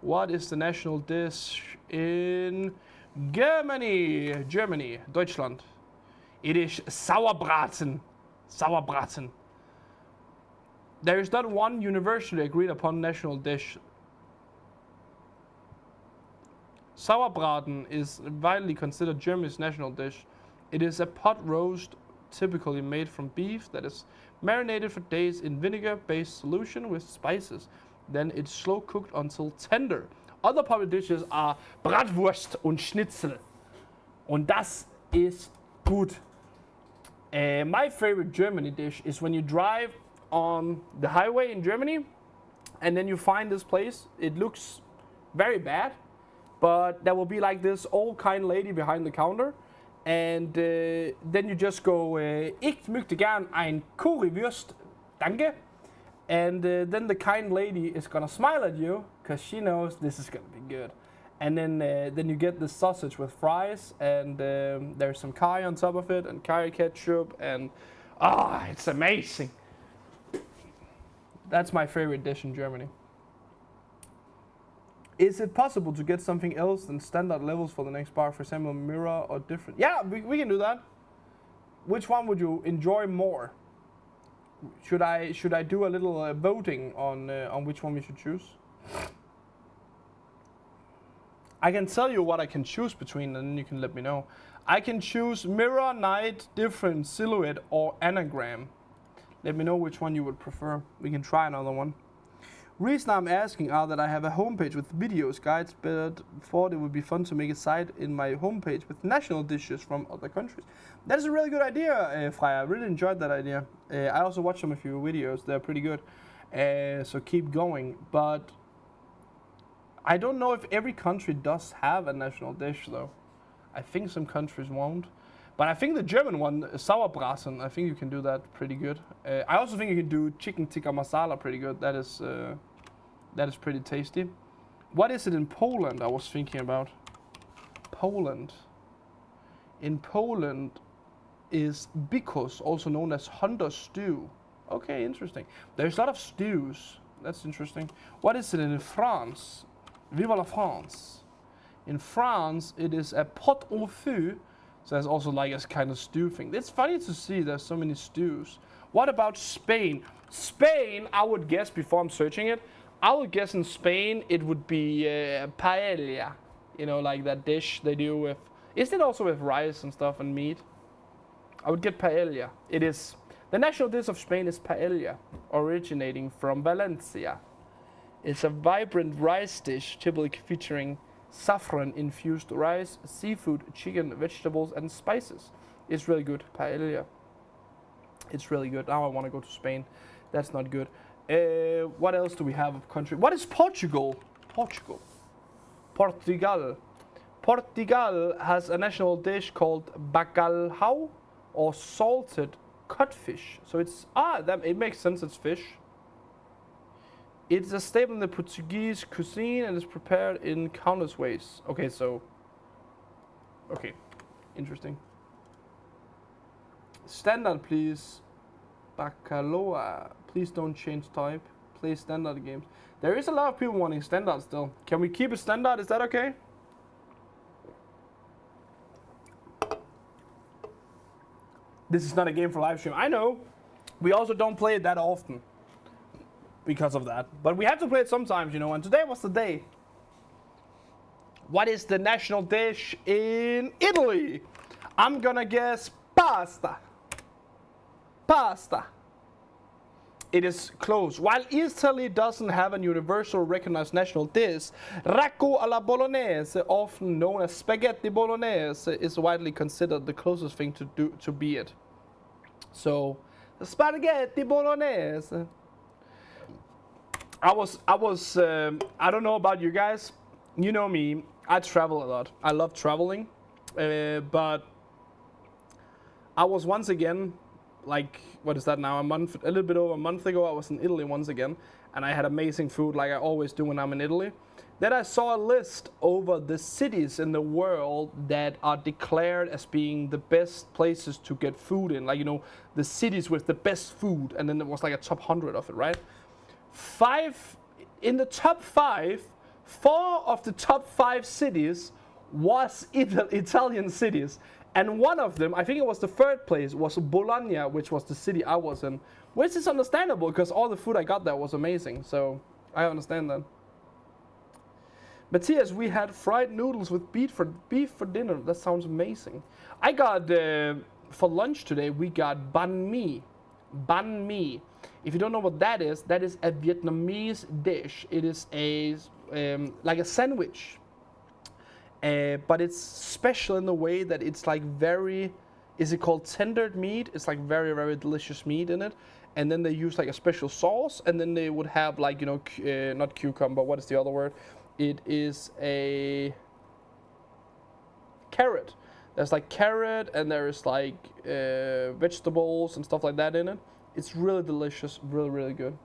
What is the national dish in Germany? Germany, Deutschland. It is Sauerbraten. Sauerbraten. There is not one universally agreed upon national dish. Sauerbraten is widely considered Germany's national dish. It is a pot roast typically made from beef that is marinated for days in vinegar-based solution with spices. Then it's slow cooked until tender. Other popular dishes are Bratwurst und Schnitzel. Und das ist gut. My favorite Germany dish is when you drive on the highway in Germany and then you find this place. It looks very bad, but there will be like this old kind lady behind the counter, and then you just go, ich möchte gern ein Currywurst, danke. And then the kind lady is gonna smile at you because she knows this is gonna be good. And then you get the sausage with fries, and there's some curry on top of it, and curry ketchup, and it's amazing. That's my favorite dish in Germany. Is it possible to get something else than standard levels for the next bar, for example, mirror or different? Yeah, we can do that. Which one would you enjoy more? Should I do a little voting on which one we should choose? I can tell you what I can choose between, and then you can let me know. I can choose mirror, night, different, silhouette, or anagram. Let me know which one you would prefer. We can try another one. Reason I'm asking are that I have a homepage with videos, guides, but thought it would be fun to make a site in my homepage with national dishes from other countries. That is a really good idea, Freya. I really enjoyed that idea. I also watched some of your videos. They're pretty good. So keep going. But I don't know if every country does have a national dish, though. I think some countries won't. But I think the German one, Sauerbraten, I think you can do that pretty good. I also think you can do chicken tikka masala pretty good. That is pretty tasty. What is it in Poland? I was thinking about Poland. In Poland is bikos, also known as Hunter stew. Okay, interesting. There's a lot of stews. That's interesting. What is it in France? Vive la France. In France, it is a pot au feu. So there's also like a kind of stew thing. It's funny to see there's so many stews. What about Spain? Spain, I would guess before I'm searching it, I would guess in Spain it would be paella. You know, like that dish they do with, isn't it also with rice and stuff and meat? I would get paella. It is, the national dish of Spain is paella, originating from Valencia. It's a vibrant rice dish typically featuring saffron-infused rice, seafood, chicken, vegetables, and spices. It's really good, paella. It's really good. Now I want to go to Spain. That's not good. What else do we have of country? What is Portugal? Portugal. Portugal has a national dish called bacalhau, or salted codfish. So it's, it makes sense, it's fish. It's a staple in the Portuguese cuisine and is prepared in countless ways. Okay, interesting. Standard, please. Bacalhau. Please don't change type. Play standard games. There is a lot of people wanting standard still. Can we keep it standard? Is that okay? This is not a game for live stream. I know. We also don't play it that often because of that. But we have to play it sometimes, you know, and today was the day. What is the national dish in Italy? I'm gonna guess pasta. Pasta. It is close. While Italy doesn't have a universal recognized national dish, ragu alla bolognese, often known as spaghetti bolognese, is widely considered the closest thing to be it. So, spaghetti bolognese. I don't know about you guys. You know me. I travel a lot. I love traveling. But I was once again, like, what is that now? A little bit over a month ago, I was in Italy once again. And I had amazing food like I always do when I'm in Italy. Then I saw a list over the cities in the world that are declared as being the best places to get food in. Like, you know, the cities with the best food. And then there was like a top 100 of it, right? In the top 5, 4 of the top 5 cities was Italian cities. And one of them, I think it was the 3rd place, was Bologna, which was the city I was in. Which is understandable, because all the food I got there was amazing. So, I understand that. Matthias, we had fried noodles with beef for dinner. That sounds amazing. I got, for lunch today, we got banh mi. Banh mi. If you don't know what that is a Vietnamese dish. It is a like a sandwich. But it's special in the way that it's like very, is it called tendered meat? It's like very, very delicious meat in it. And then they use like a special sauce, and then they would have like, you know, not cucumber, what is the other word? It is a carrot. There's like carrot, and there's like vegetables and stuff like that in it. It's really delicious, really, really good.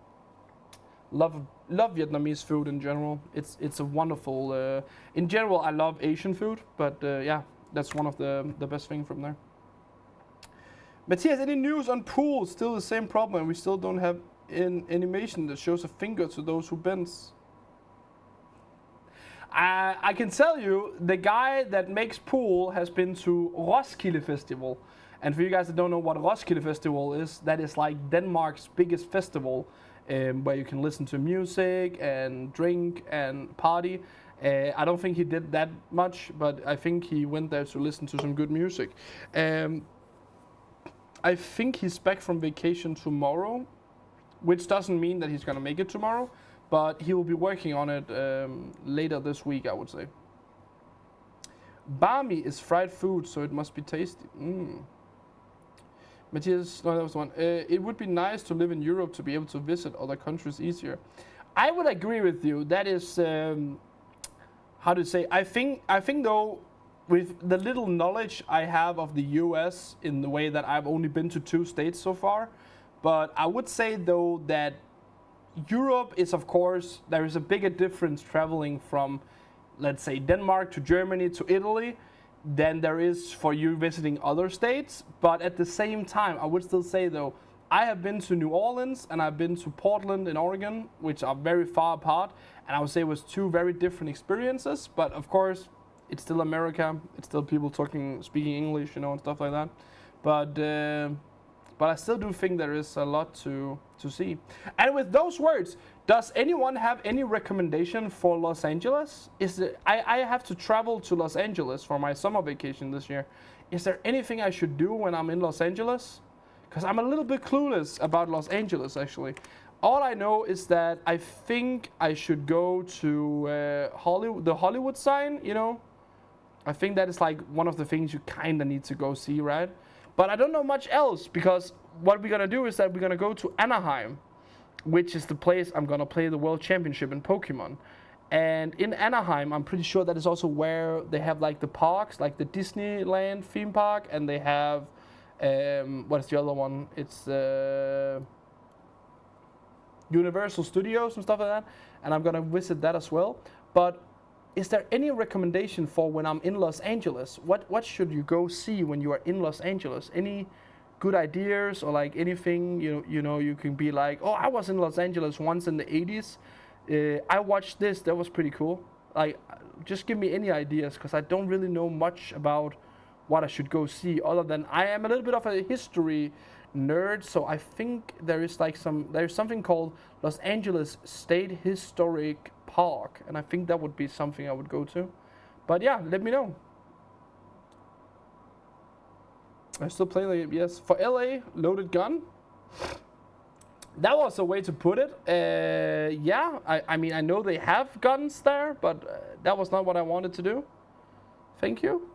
love Vietnamese food in general. It's a wonderful. In general, I love Asian food, but yeah, that's one of the best thing from there. Matthias, any news on pool? Still the same problem. We still don't have an animation that shows a finger to those who bends. I can tell you, the guy that makes pool has been to Roskilde Festival. And for you guys that don't know what Roskilde Festival is, that is like Denmark's biggest festival, where you can listen to music and drink and party. I don't think he did that much, but I think he went there to listen to some good music. I think he's back from vacation tomorrow, which doesn't mean that he's gonna make it tomorrow, but he will be working on it later this week, I would say. Bami is fried food, so it must be tasty. Matthias, no, that was one. It would be nice to live in Europe to be able to visit other countries easier. I would agree with you. That is, how to say? I think though, with the little knowledge I have of the US, in the way that I've only been to 2 states so far, but I would say though that Europe is, of course, there is a bigger difference traveling from, let's say, Denmark to Germany to Italy than there is for you visiting other states. But at the same time, I would still say though, I have been to New Orleans and I've been to Portland in Oregon, which are very far apart, and I would say it was 2 very different experiences. But of course, it's still America, it's still people speaking English, you know, and stuff like that. But I still do think there is a lot to see. And with those words, does anyone have any recommendation for Los Angeles? I have to travel to Los Angeles for my summer vacation this year. Is there anything I should do when I'm in Los Angeles? Because I'm a little bit clueless about Los Angeles, actually. All I know is that I think I should go to the Hollywood sign, you know? I think that is like one of the things you kind of need to go see, right? But I don't know much else, because what we're going to do is that we're going to go to Anaheim, which is the place I'm going to play the World Championship in Pokemon. And in Anaheim, I'm pretty sure that is also where they have like the parks, like the Disneyland theme park, and they have, what's the other one? It's Universal Studios and stuff like that. And I'm going to visit that as well. But is there any recommendation for when I'm in Los Angeles? What should you go see when you are in Los Angeles? Any good ideas, or like anything you know you can be like, oh, I was in Los Angeles once in the 80s. I watched this, that was pretty cool. Like, just give me any ideas, because I don't really know much about what I should go see, other than I am a little bit of a history nerd, so I think there's something called Los Angeles State Historic Park, and I think that would be something I would go to. But yeah, let me know. I still play like, yes, for LA, loaded gun. That was a way to put it. Yeah, I mean, I know they have guns there, but that was not what I wanted to do. Thank you.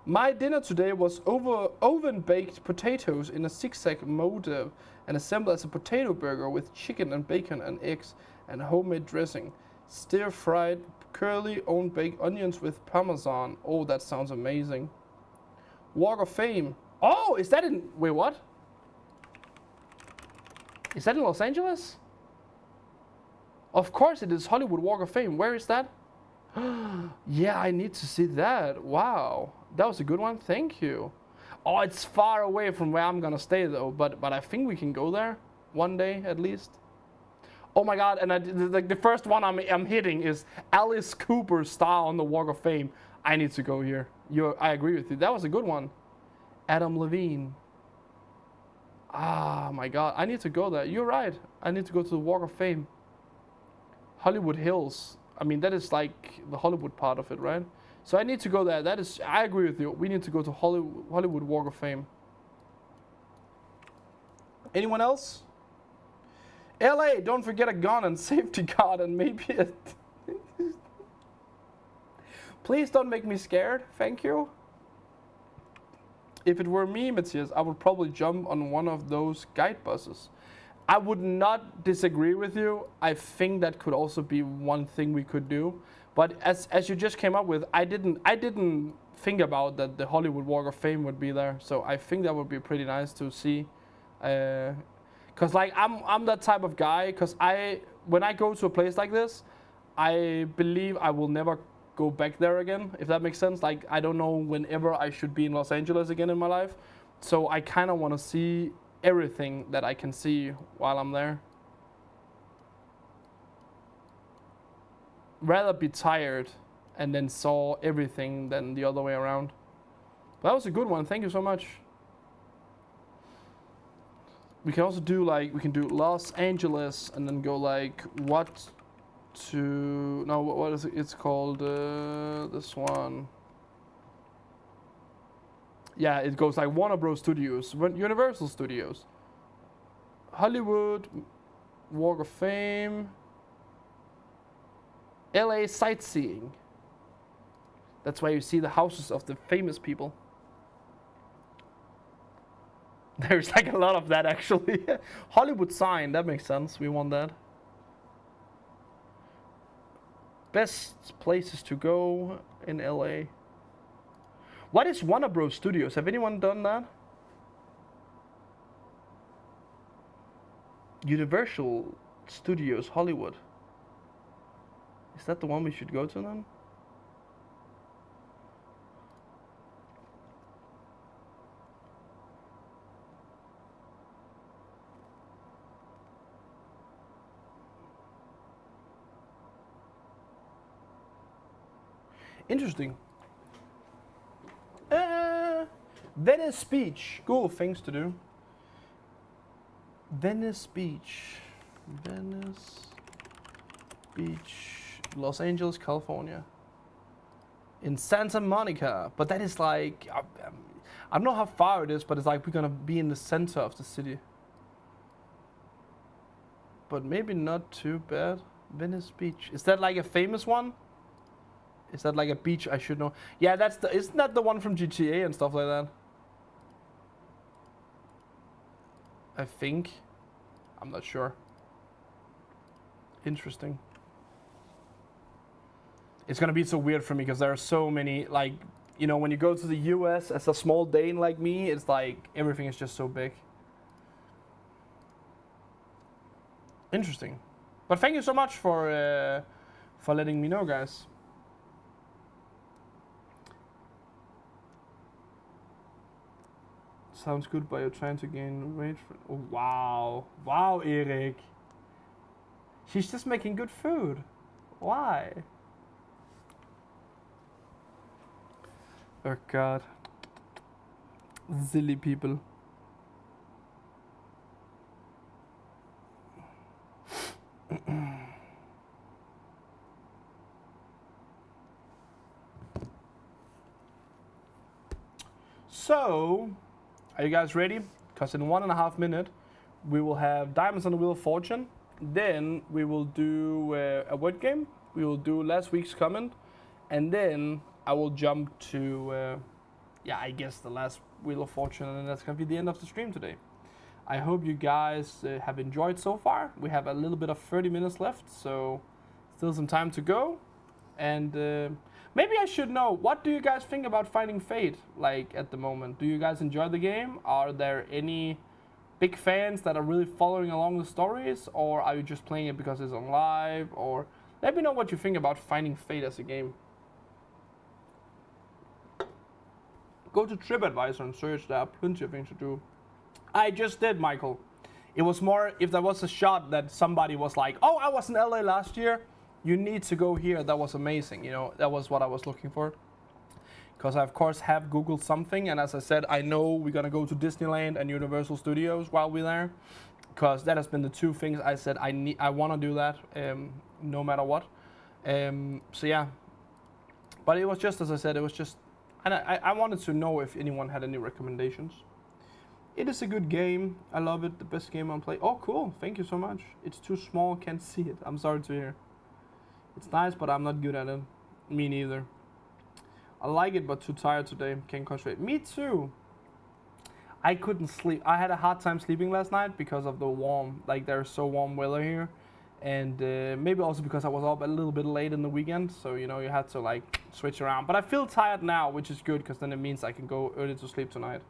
My dinner today was oven-baked potatoes in a zigzag mold and assembled as a potato burger with chicken and bacon and eggs and homemade dressing. Stir-fried, curly, oven-baked onions with parmesan. Oh, that sounds amazing. Walk of Fame. Oh, is that in... Wait, what? Is that in Los Angeles? Of course it is. Hollywood Walk of Fame. Where is that? Yeah, I need to see that. Wow. That was a good one. Thank you. Oh, it's far away from where I'm gonna stay though, but I think we can go there one day at least. Oh my god, and like the first one I'm hitting is Alice Cooper's star on the Walk of Fame. I need to go here. I agree with you. That was a good one. Adam Levine. Ah, my god. I need to go there. You're right. I need to go to the Walk of Fame. Hollywood Hills. I mean, that is like the Hollywood part of it, right? So I need to go there. That is, I agree with you. We need to go to Hollywood Walk of Fame. Anyone else? LA, don't forget a gun and safety card and maybe a... Please don't make me scared. Thank you. If it were me, Matthias, I would probably jump on one of those guide buses. I would not disagree with you. I think that could also be one thing we could do. But as you just came up with, I didn't think about that the Hollywood Walk of Fame would be there. So I think that would be pretty nice to see. Cause like I'm that type of guy. Cause when I go to a place like this, I believe I will never go back there again. If that makes sense. Like I don't know whenever I should be in Los Angeles again in my life. So I kind of want to see everything that I can see while I'm there. Rather be tired and then saw everything than the other way around. But that was a good one. Thank you so much. We can also do like, we can do Los Angeles and then go like what to, no, what is it? It's called this one. Yeah, it goes like Warner Bros. Studios, Universal Studios, Hollywood, Walk of Fame, LA sightseeing. That's where you see the houses of the famous people. There's like a lot of that actually. Hollywood sign, that makes sense. We want that. Best places to go in LA. What is Warner Bros. Studios? Have anyone done that? Universal Studios Hollywood. Is that the one we should go to then? Interesting. Venice Beach. Cool things to do. Venice Beach. Venice Beach. Los Angeles, California. In Santa Monica. But that is like... I don't know how far it is, but it's like we're gonna be in the center of the city. But maybe not too bad. Venice Beach. Is that like a famous one? Is that like a beach I should know? Yeah, that's the... Isn't that the one from GTA and stuff like that? I think. I'm not sure. Interesting. It's gonna be so weird for me because there are so many, like, you know, when you go to the US as a small Dane like me, it's like everything is just so big. Interesting. But thank you so much for letting me know, guys. Sounds good, but you're trying to gain weight. Oh, wow. Wow, Erik. She's just making good food. Why? Oh, God. Silly people. So... Are you guys ready? Because in 1.5 minutes, we will have Diamonds on the Wheel of Fortune. Then we will do a word game. We will do last week's comment. And then I will jump to, yeah, I guess the last Wheel of Fortune. And that's going to be the end of the stream today. I hope you guys have enjoyed so far. We have a little bit of 30 minutes left. So still some time to go. And... maybe I should know, what do you guys think about Finding Fate, like, at the moment? Do you guys enjoy the game? Are there any big fans that are really following along the stories? Or are you just playing it because it's on live? Or let me know what you think about Finding Fate as a game. Go to TripAdvisor and search, there are plenty of things to do. I just did, Michael. It was more, if there was a shot that somebody was like, oh, I was in LA last year. You need to go here. That was amazing. You know, that was what I was looking for. Because I, of course, have Googled something. And as I said, I know we're going to go to Disneyland and Universal Studios while we're there. Because that has been the two things I said I want to do that no matter what. So, yeah. But it was just, as I said, it was just... And I wanted to know if anyone had any recommendations. It is a good game. I love it. The best game on Play. Oh, cool. Thank you so much. It's too small. Can't see it. I'm sorry to hear. It's nice, but I'm not good at it. Me neither. I like it, but too tired today. Can't concentrate. Me too. I couldn't sleep. I had a hard time sleeping last night because of the warm. Like, there's so warm weather here. And maybe also because I was up a little bit late in the weekend. So, you know, you had to, like, switch around. But I feel tired now, which is good, because then it means I can go early to sleep tonight.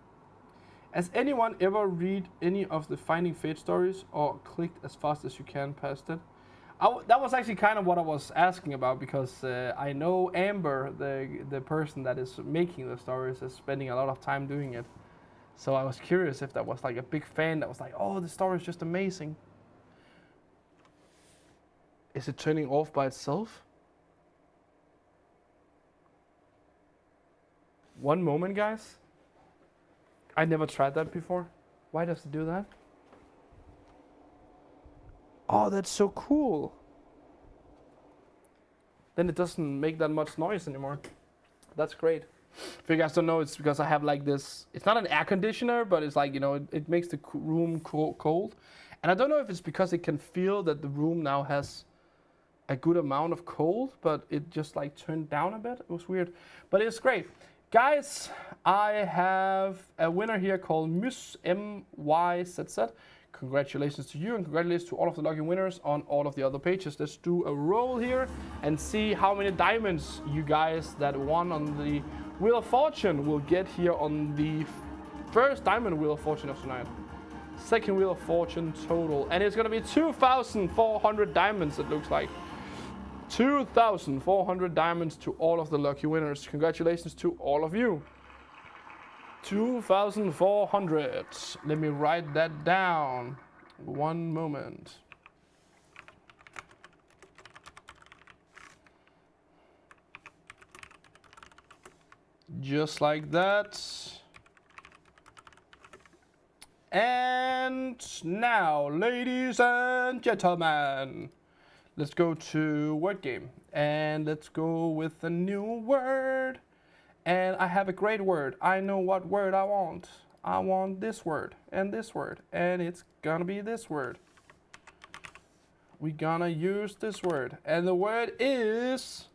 Has anyone ever read any of the Finding Fate stories or clicked as fast as you can past it? That was actually kind of what I was asking about, because I know Amber, the person that is making the stories, is spending a lot of time doing it. So I was curious if that was like a big fan that was like, oh, the story is just amazing. Is it turning off by itself? One moment, guys. I never tried that before. Why does it do that? Oh, that's so cool. Then it doesn't make that much noise anymore. That's great. If you guys don't know, it's because I have like this, it's not an air conditioner, but it's like, you know, it makes the room cold. And I don't know if it's because it can feel that the room now has a good amount of cold, but it just like turned down a bit. It was weird, but it's great. Guys, I have a winner here called MyZZ. Congratulations to you, and congratulations to all of the lucky winners on all of the other pages. Let's do a roll here and see how many diamonds you guys that won on the Wheel of Fortune will get here on the first diamond Wheel of Fortune of tonight. Second Wheel of Fortune total, and it's gonna be 2,400 diamonds, it looks like. 2,400 diamonds to all of the lucky winners. Congratulations to all of you. 2,400. Let me write that down. One moment. Just like that. And now, ladies and gentlemen, let's go to word game. And let's go with a new word. And I have a great word. I know what word I want. I want this word and this word. And it's gonna be this word. We're gonna use this word. And the word is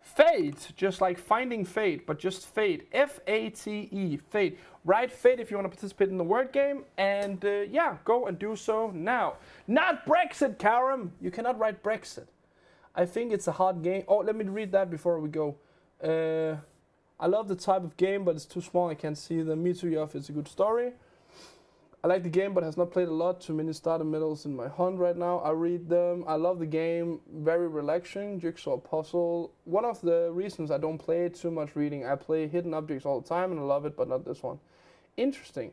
fate. Just like finding fate, but just fate. F-A-T-E, fate. Write fate if you want to participate in the word game. And yeah, go and do so now. Not Brexit, Karam. You cannot write Brexit. I think it's a hard game. Oh, let me read that before we go. I love the type of game, but it's too small. I can't see the Mitsuyoff. It's a good story. I like the game, but has not played a lot. Too many starter medals in my hunt right now. I read them. I love the game. Very relaxing. Jigsaw puzzle. One of the reasons I don't play too much reading. I play hidden objects all the time, and I love it, but not this one. Interesting.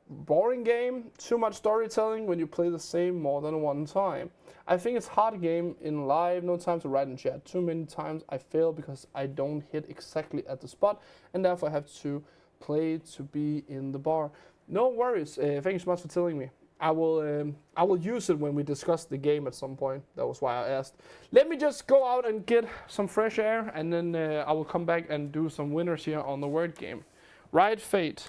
Boring game. Too much storytelling when you play the same more than one time. I think it's hard game in live. No time to write in chat. Too many times I fail because I don't hit exactly at the spot, and therefore I have to play to be in the bar. No worries. Thank you so much for telling me. I will use it when we discuss the game at some point. That was why I asked. Let me just go out and get some fresh air, and then I will come back and do some winners here on the word game. Right, fate.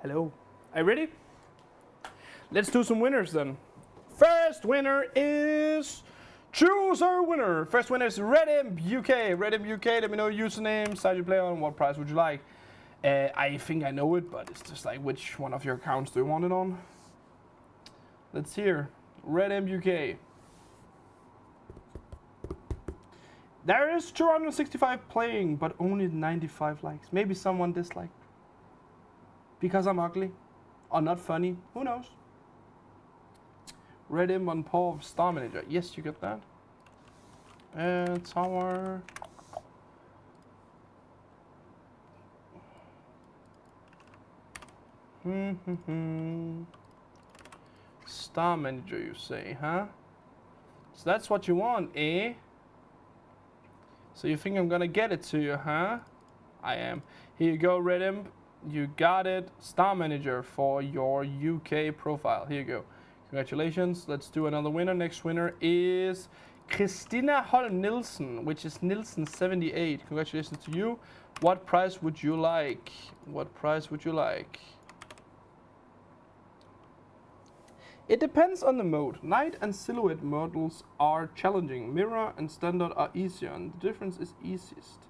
Hello. Are you ready? Let's do some winners then. First winner is... Choose our winner. First winner is Redimp UK. Redimp UK, let me know username, site you play on, what price would you like? I think I know it, but it's just like which one of your accounts do you want it on? Let's hear. Redimp UK. There is 265 playing, but only 95 likes. Maybe someone disliked. Because I'm ugly. Or not funny. Who knows? Redimp on Paul Star Manager. Yes, you got that. Tower. Star Manager, you say, huh? So that's what you want, eh? So you think I'm gonna get it to you, huh? I am. Here you go, Redimp. You got it. Star Manager for your UK profile. Here you go. Congratulations. Let's do another winner. Next winner is Christina Holm Nielsen, which is Nielsen78. Congratulations to you. What price would you like? What price would you like? It depends on the mode. Night and silhouette models are challenging. Mirror and standard are easier, and the difference is easiest.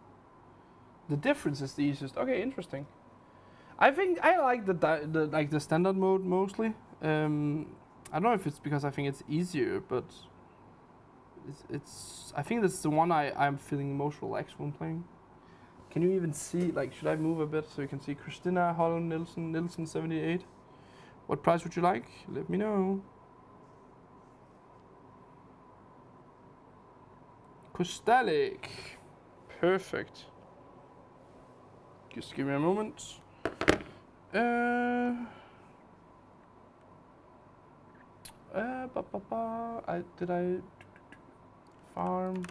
The difference is the easiest. Okay, interesting. I think I like the standard mode mostly. I don't know if it's because I think it's easier, but it's I think that's the one I'm feeling most relaxed when playing. Can you even see, like, should I move a bit so you can see Christina Holm Nielsen, Nielsen78? What price would you like? Let me know. Kostalik. Perfect. Just give me a moment. Did I farm?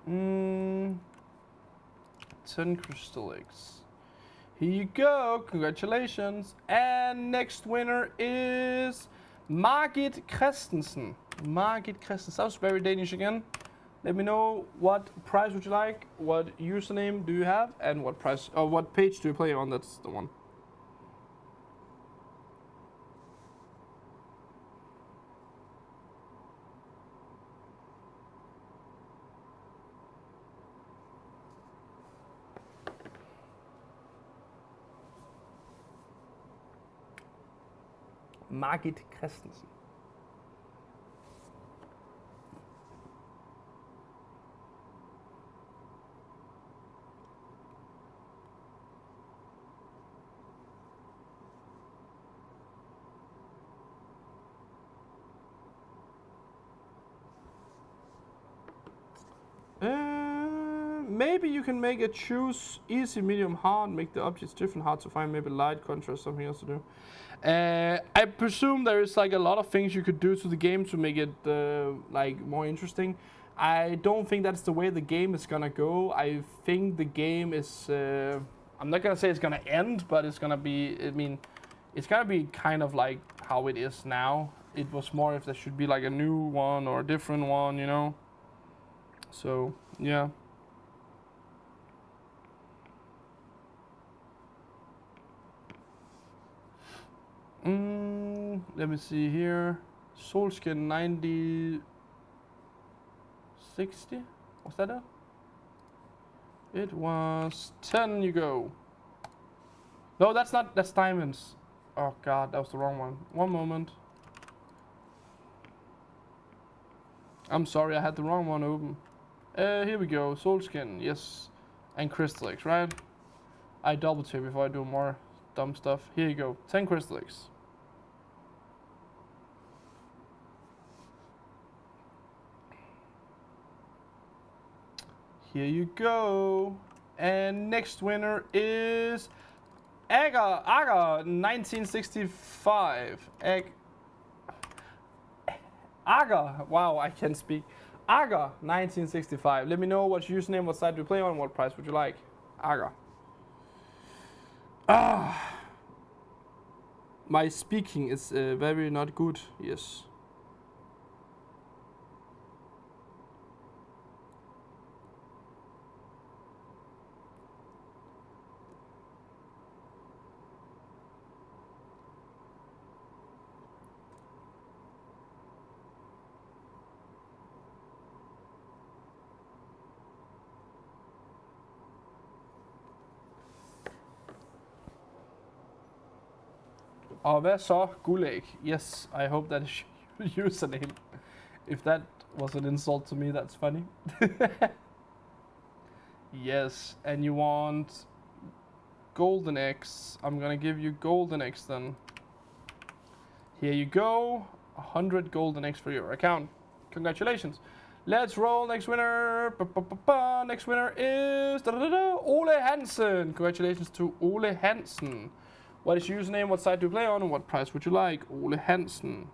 Mm, 10 crystal eggs. Here you go. Congratulations. And next winner is Margit Christensen. Margit Christensen. Sounds very Danish again. Let me know what price would you like, what username do you have, and what price or what page do you play on. That's the one. Margit Christensen. Maybe you can make a choose easy, medium, hard, make the objects different, hard to find, maybe light, contrast, something else to do. I presume there is like a lot of things you could do to the game to make it like more interesting. I don't think that's the way the game is gonna go. I think the game is, I'm not gonna say it's gonna end, but it's gonna be, I mean, it's gonna be kind of like how it is now. It was more if there should be like a new one or a different one, you know? So, yeah. Let me see here. Solskin 9060. Was that it? It was 10. You go. No, that's not. That's diamonds. Oh god, that was the wrong one. One moment. I'm sorry, I had the wrong one open. Here we go. Solskin, yes, and crystal eggs, right? I double check before I do more dumb stuff. Here you go. 10 crystal eggs. Here you go. And next winner is Aga 1965. Aga, wow, I can't speak. Aga 1965. Let me know what username, what site do you play on, what price would you like? Aga. My speaking is very not good. Yes. Og hvad så? Gulag. Yes, I hope that is your username. If that was an insult to me, that's funny. Yes, and you want golden eggs. I'm gonna give you golden eggs then. Here you go. 100 golden eggs for your account. Congratulations. Let's roll. Next winner. Next winner is Ole Hansen. Congratulations to Ole Hansen. What is your username? What site do you play on? And what price would you like? Ole Hansen.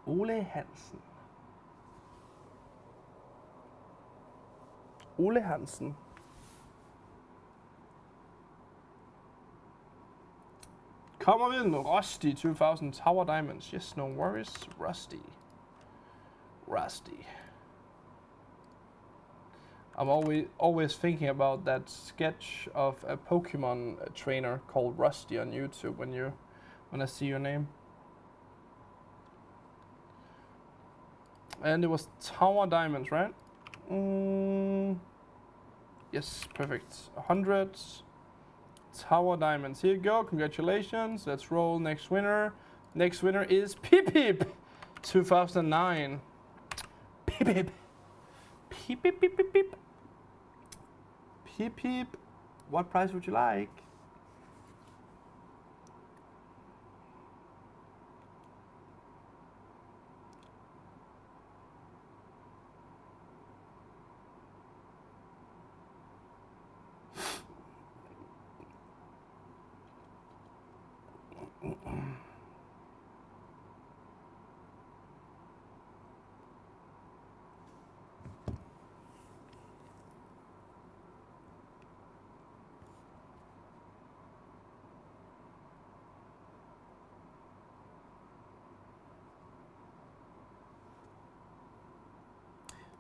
Ole Hansen. Ole Hansen. Komogvind, Rusty 2000 Tower Diamonds. Yes, no worries. Rusty. I'm always thinking about that sketch of a Pokemon trainer called Rusty on YouTube when I see your name. And it was Tower Diamonds, right? Yes, perfect. 100 Tower Diamonds. Here you go. Congratulations. Let's roll. Next winner. Next winner is Peep Peep 2009. Peep Peep. Peep Peep Peep Peep Peep. Peep Peep. What price would you like?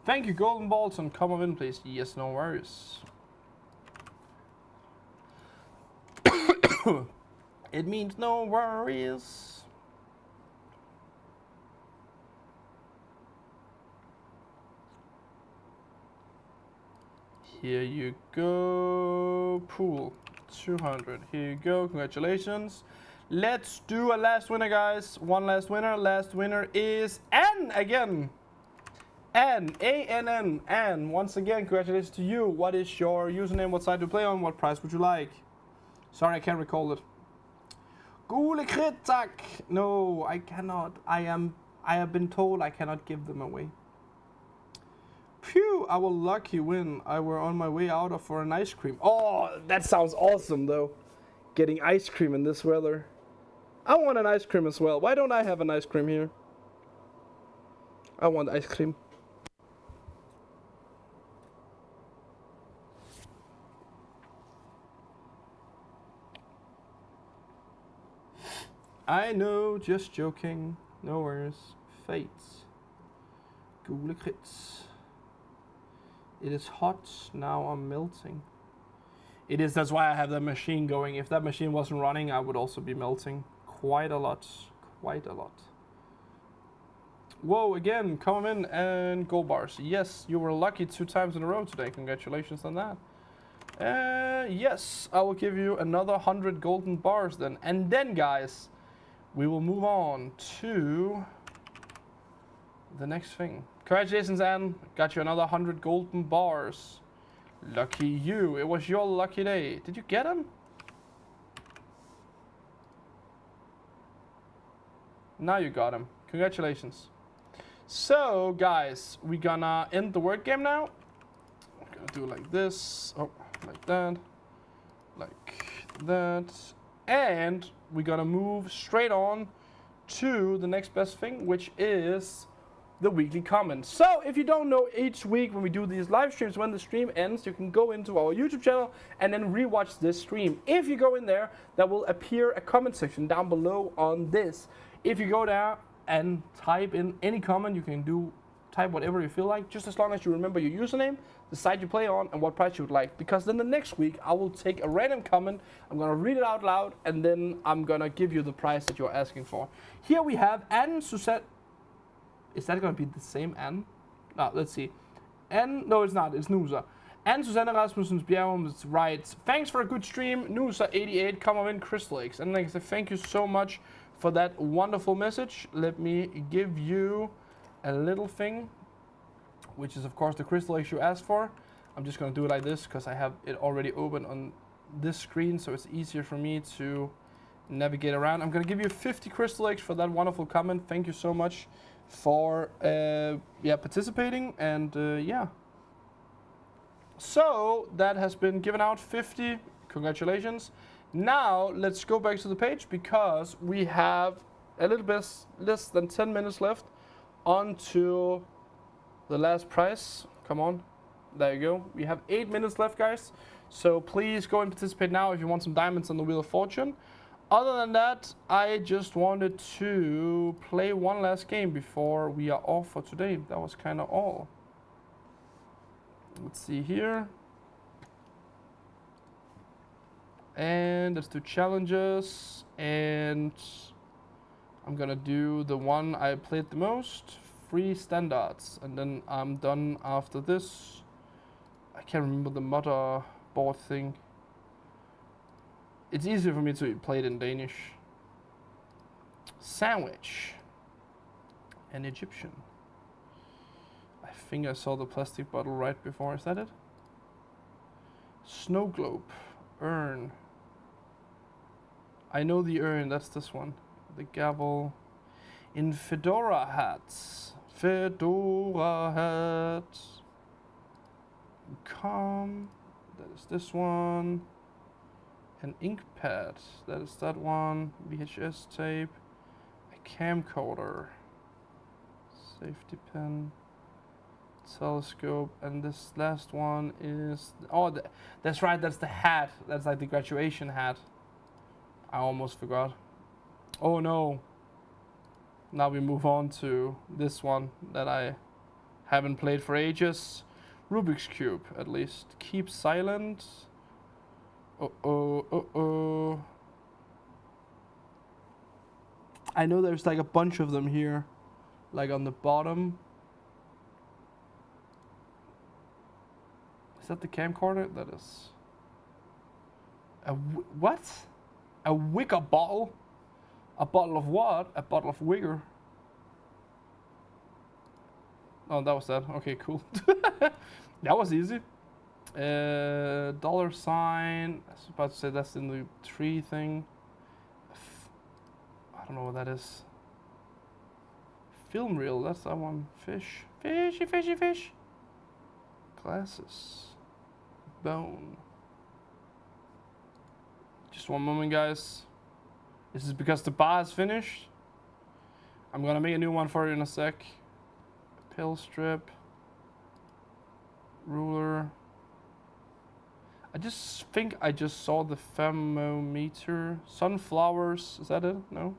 Thank you, Golden Balls, and come in, please. Yes, no worries. It means no worries. Here you go. Pool 200. Here you go. Congratulations. Let's do a last winner, guys. One last winner. Last winner is Ann again. Ann, A-N-N, Ann. Once again, congratulations to you. What is your username? What side do you play on? What price would you like? Sorry, I can't recall it. Gule kritak. No, I cannot. I have been told I cannot give them away. Phew, our lucky win. I were on my way out for an ice cream. Oh, that sounds awesome though. Getting ice cream in this weather. I want an ice cream as well. Why don't I have an ice cream here? I want ice cream. I know, just joking. No worries. Fates. Gule crits. It is hot. Now I'm melting. It is, that's why I have that machine going. If that machine wasn't running, I would also be melting. Quite a lot. Quite a lot. Whoa, again, come in and gold bars. Yes, you were lucky 2 times in a row today. Congratulations on that. Yes, I will give you another 100 golden bars then. And then, guys, we will move on to the next thing. Congratulations, Anne. Got you another 100 golden bars. Lucky you. It was your lucky day. Did you get them? Now you got them. Congratulations. So, guys, we're gonna end the word game now. I'm gonna do like this. Oh, like that. Like that. And we're gonna move straight on to the next best thing, which is the weekly comments. So if you don't know, each week when we do these live streams, when the stream ends, you can go into our YouTube channel and then rewatch this stream. If you go in there, there will appear a comment section down below on this. If you go there and type in any comment, you can type whatever you feel like, just as long as you remember your username, the site you play on, and what price you would like. Because then the next week, I will take a random comment, I'm gonna read it out loud, and then I'm gonna give you the price that you're asking for. Here we have Anne Suzette. Is that gonna be the same Anne? No, let's see. And no, it's not. It's Nusa. And Susanne Rasmussen's Bjerrum writes, thanks for a good stream, Nusa88, komogvind Crystal Eggs. And I say thank you so much for that wonderful message. Let me give you a little thing, which is of course the crystal eggs you asked for. I'm just gonna do it like this because I have it already open on this screen, so it's easier for me to navigate around. I'm gonna give you 50 crystal eggs for that wonderful comment. Thank you so much for participating, and yeah. So that has been given out, 50. Congratulations. Now let's go back to the page because we have a little bit less than 10 minutes left onto the last prize. Come on, there you go. We have 8 minutes left, guys. So please go and participate now if you want some diamonds on the Wheel of Fortune. Other than that, I just wanted to play one last game before we are off for today. That was kind of all. Let's see here. And let's do challenges. And I'm gonna do the one I played the most, free standards. And then I'm done after this. I can't remember the motherboard thing. It's easier for me to play it in Danish. Sandwich. An Egyptian. I think I saw the plastic bottle right before. Is that it? Snow globe. Urn. I know the urn. That's this one. The gavel. In fedora hats. Fedora hats. Calm. That is this one. An ink pad. That is that one. VHS tape. A camcorder. Safety pin. Telescope. And this last one is... Oh, that's right. That's the hat. That's like the graduation hat. I almost forgot. Oh no. Now we move on to this one that I haven't played for ages. Rubik's Cube, at least. Keep silent. Uh-oh. I know there's like a bunch of them here. Like on the bottom. Is that the camcorder? That is. What? A wicker bottle? A bottle of what? A bottle of wicker. Oh, that was that. Okay, cool. That was easy. Dollar sign. I was about to say that's in the tree thing. I don't know what that is. Film reel. That's that one. Fish. Fishy, fishy, fish. Glasses. Bone. Just one moment, guys. This is because the bar is finished. I'm gonna make a new one for you in a sec. Pill strip. Ruler. I just think I just saw the thermometer. Sunflowers. Is that it? No?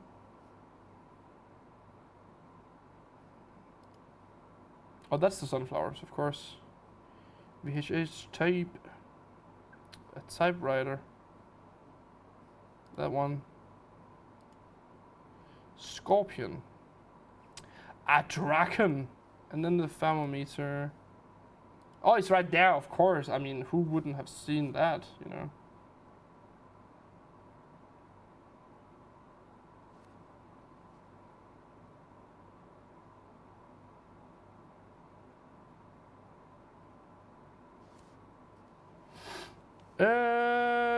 Oh, that's the sunflowers, of course. VHS tape. A typewriter. That one. Scorpion. A dragon. And then the thermometer. Oh, it's right there, of course. I mean, who wouldn't have seen that, you know?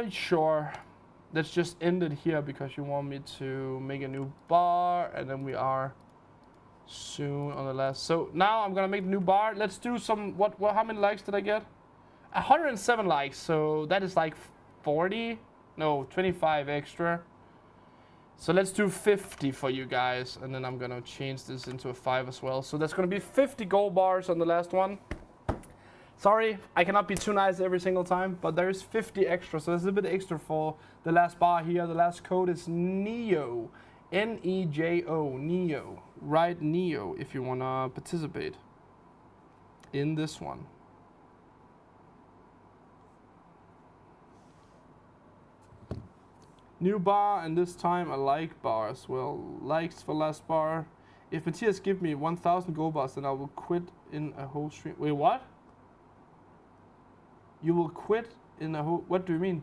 Sure. Let's just end it here because you want me to make a new bar, and then we are soon on the last. So now I'm gonna make the new bar. Let's do some. What? How many likes did I get? 107 likes. So that is like 40. No, 25 extra. So let's do 50 for you guys, and then I'm gonna change this into a 5 as well. So that's gonna be 50 gold bars on the last one. Sorry, I cannot be too nice every single time, but there's 50 extra, so there's a bit extra for the last bar here. The last code is NEJO, N-E-J-O, NEJO. Write NEJO if you wanna participate in this one. New bar, and this time a like bar as well. Likes for last bar. If Matthias give me 1,000 gold bars, then I will quit in a whole stream. Wait, what? You will quit in a what do you mean?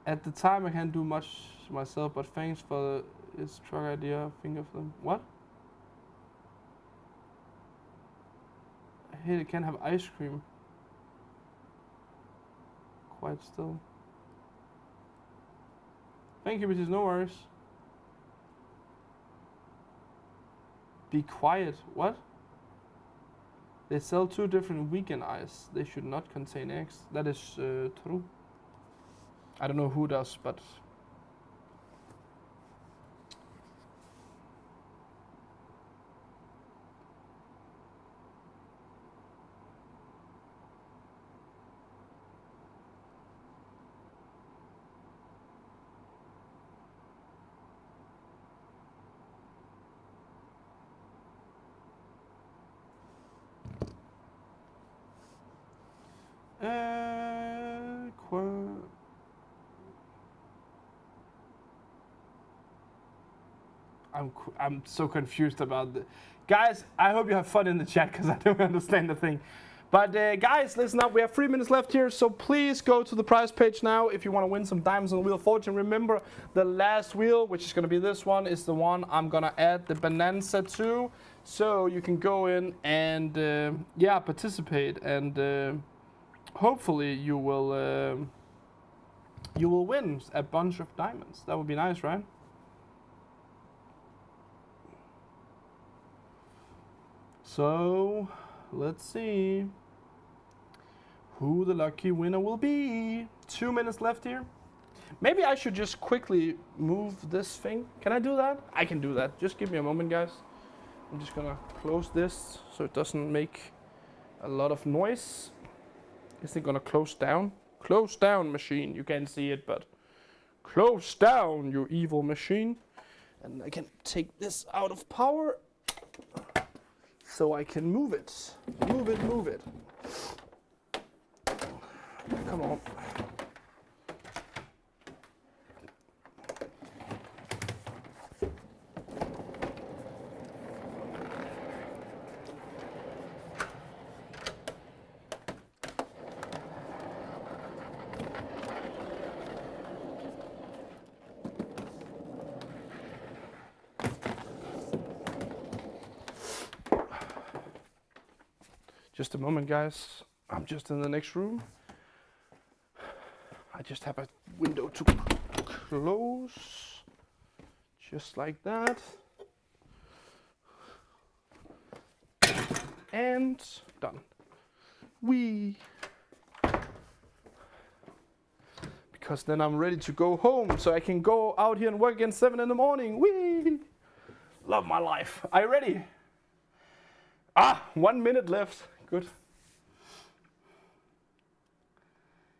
At the time I can't do much myself, but thanks for this truck idea. Think of them. What? I hate it, can't have ice cream. Quite still. Thank you, bitches, no worries. Be quiet, what? They sell 2 different vegan ice. They should not contain eggs. That is true. I don't know who does, but... I'm so confused about the guys. I hope you have fun in the chat because I don't understand the thing. But guys, listen up. We have 3 minutes left here, so please go to the prize page now if you want to win some diamonds on the Wheel of Fortune. Remember, the last wheel, which is going to be this one, is the one I'm gonna add the Bonanza to. So you can go in and yeah, participate, and hopefully you will win a bunch of diamonds. That would be nice, right? So, let's see who the lucky winner will be. 2 minutes left here. Maybe I should just quickly move this thing. Can I do that? I can do that. Just give me a moment, guys. I'm just gonna close this so it doesn't make a lot of noise. Is it gonna close down? Close down, machine. You can't see it, but close down, you evil machine. And I can take this out of power. So I can move it. Move it, move it. Come on. Just a moment, guys. I'm just in the next room. I just have a window to close. Just like that. And done. Because then I'm ready to go home, so I can go out here and work again 7 in the morning. Love my life. Are you ready? 1 minute left. Good.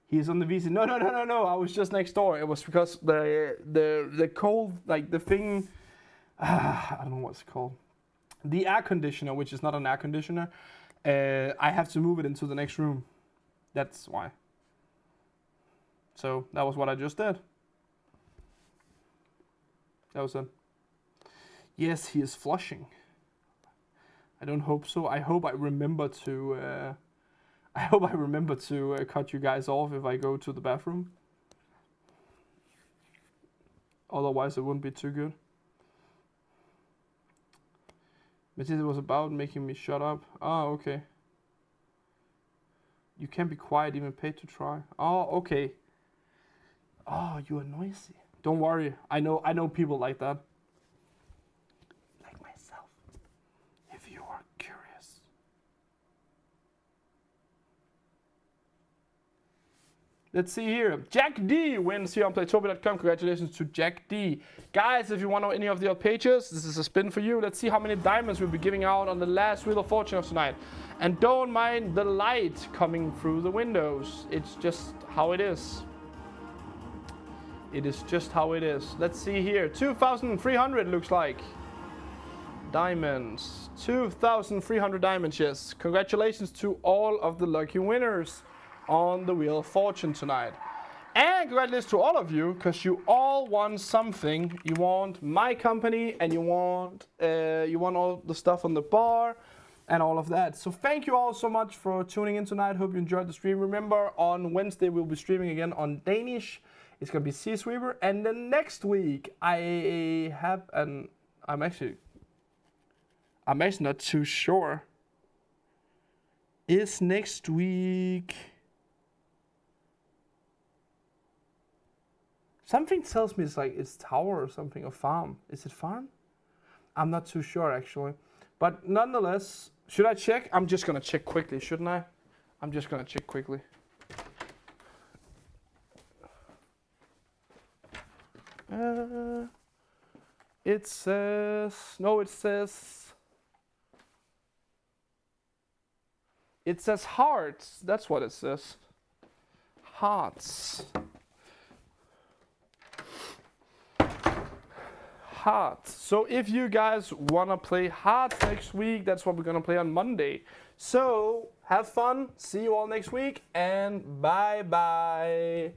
He's on the VC. No. I was just next door. It was because the cold, like the thing, I don't know what's it called. The air conditioner, which is not an air conditioner, I have to move it into the next room. That's why. So that was what I just did. That was it. Yes, he is flushing. I don't hope so. I hope I remember to. Cut you guys off if I go to the bathroom. Otherwise, it wouldn't be too good. But it was about making me shut up. Oh, okay. You can't be quiet, even paid to try. Oh, okay. Oh, you are noisy. Don't worry. I know people like that. Let's see here. Jack D wins here on Playtopia.com. Congratulations to Jack D. Guys, if you want to know any of the other pages, this is a spin for you. Let's see how many diamonds we'll be giving out on the last Wheel of Fortune of tonight. And don't mind the light coming through the windows. It's just how it is. It is just how it is. Let's see here. 2,300 looks like. Diamonds. 2,300 diamonds, yes. Congratulations to all of the lucky winners on the Wheel of Fortune tonight. And congratulations to all of you, because you all won something. You want my company, and you want all the stuff on the bar, and all of that. So thank you all so much for tuning in tonight. Hope you enjoyed the stream. Remember, on Wednesday we'll be streaming again on Danish. It's gonna be Sea Sweeper, and then next week I have an. I'm actually not too sure. Is next week? Something tells me it's tower or something, or farm. Is it farm? I'm not too sure actually. But nonetheless, should I check? I'm just gonna check quickly, shouldn't I? I'm just gonna check quickly. It says hearts. That's what it says. Hearts. Hearts. So if you guys wanna play hearts next week, that's what we're gonna play on Monday. So have fun. See you all next week, and bye bye.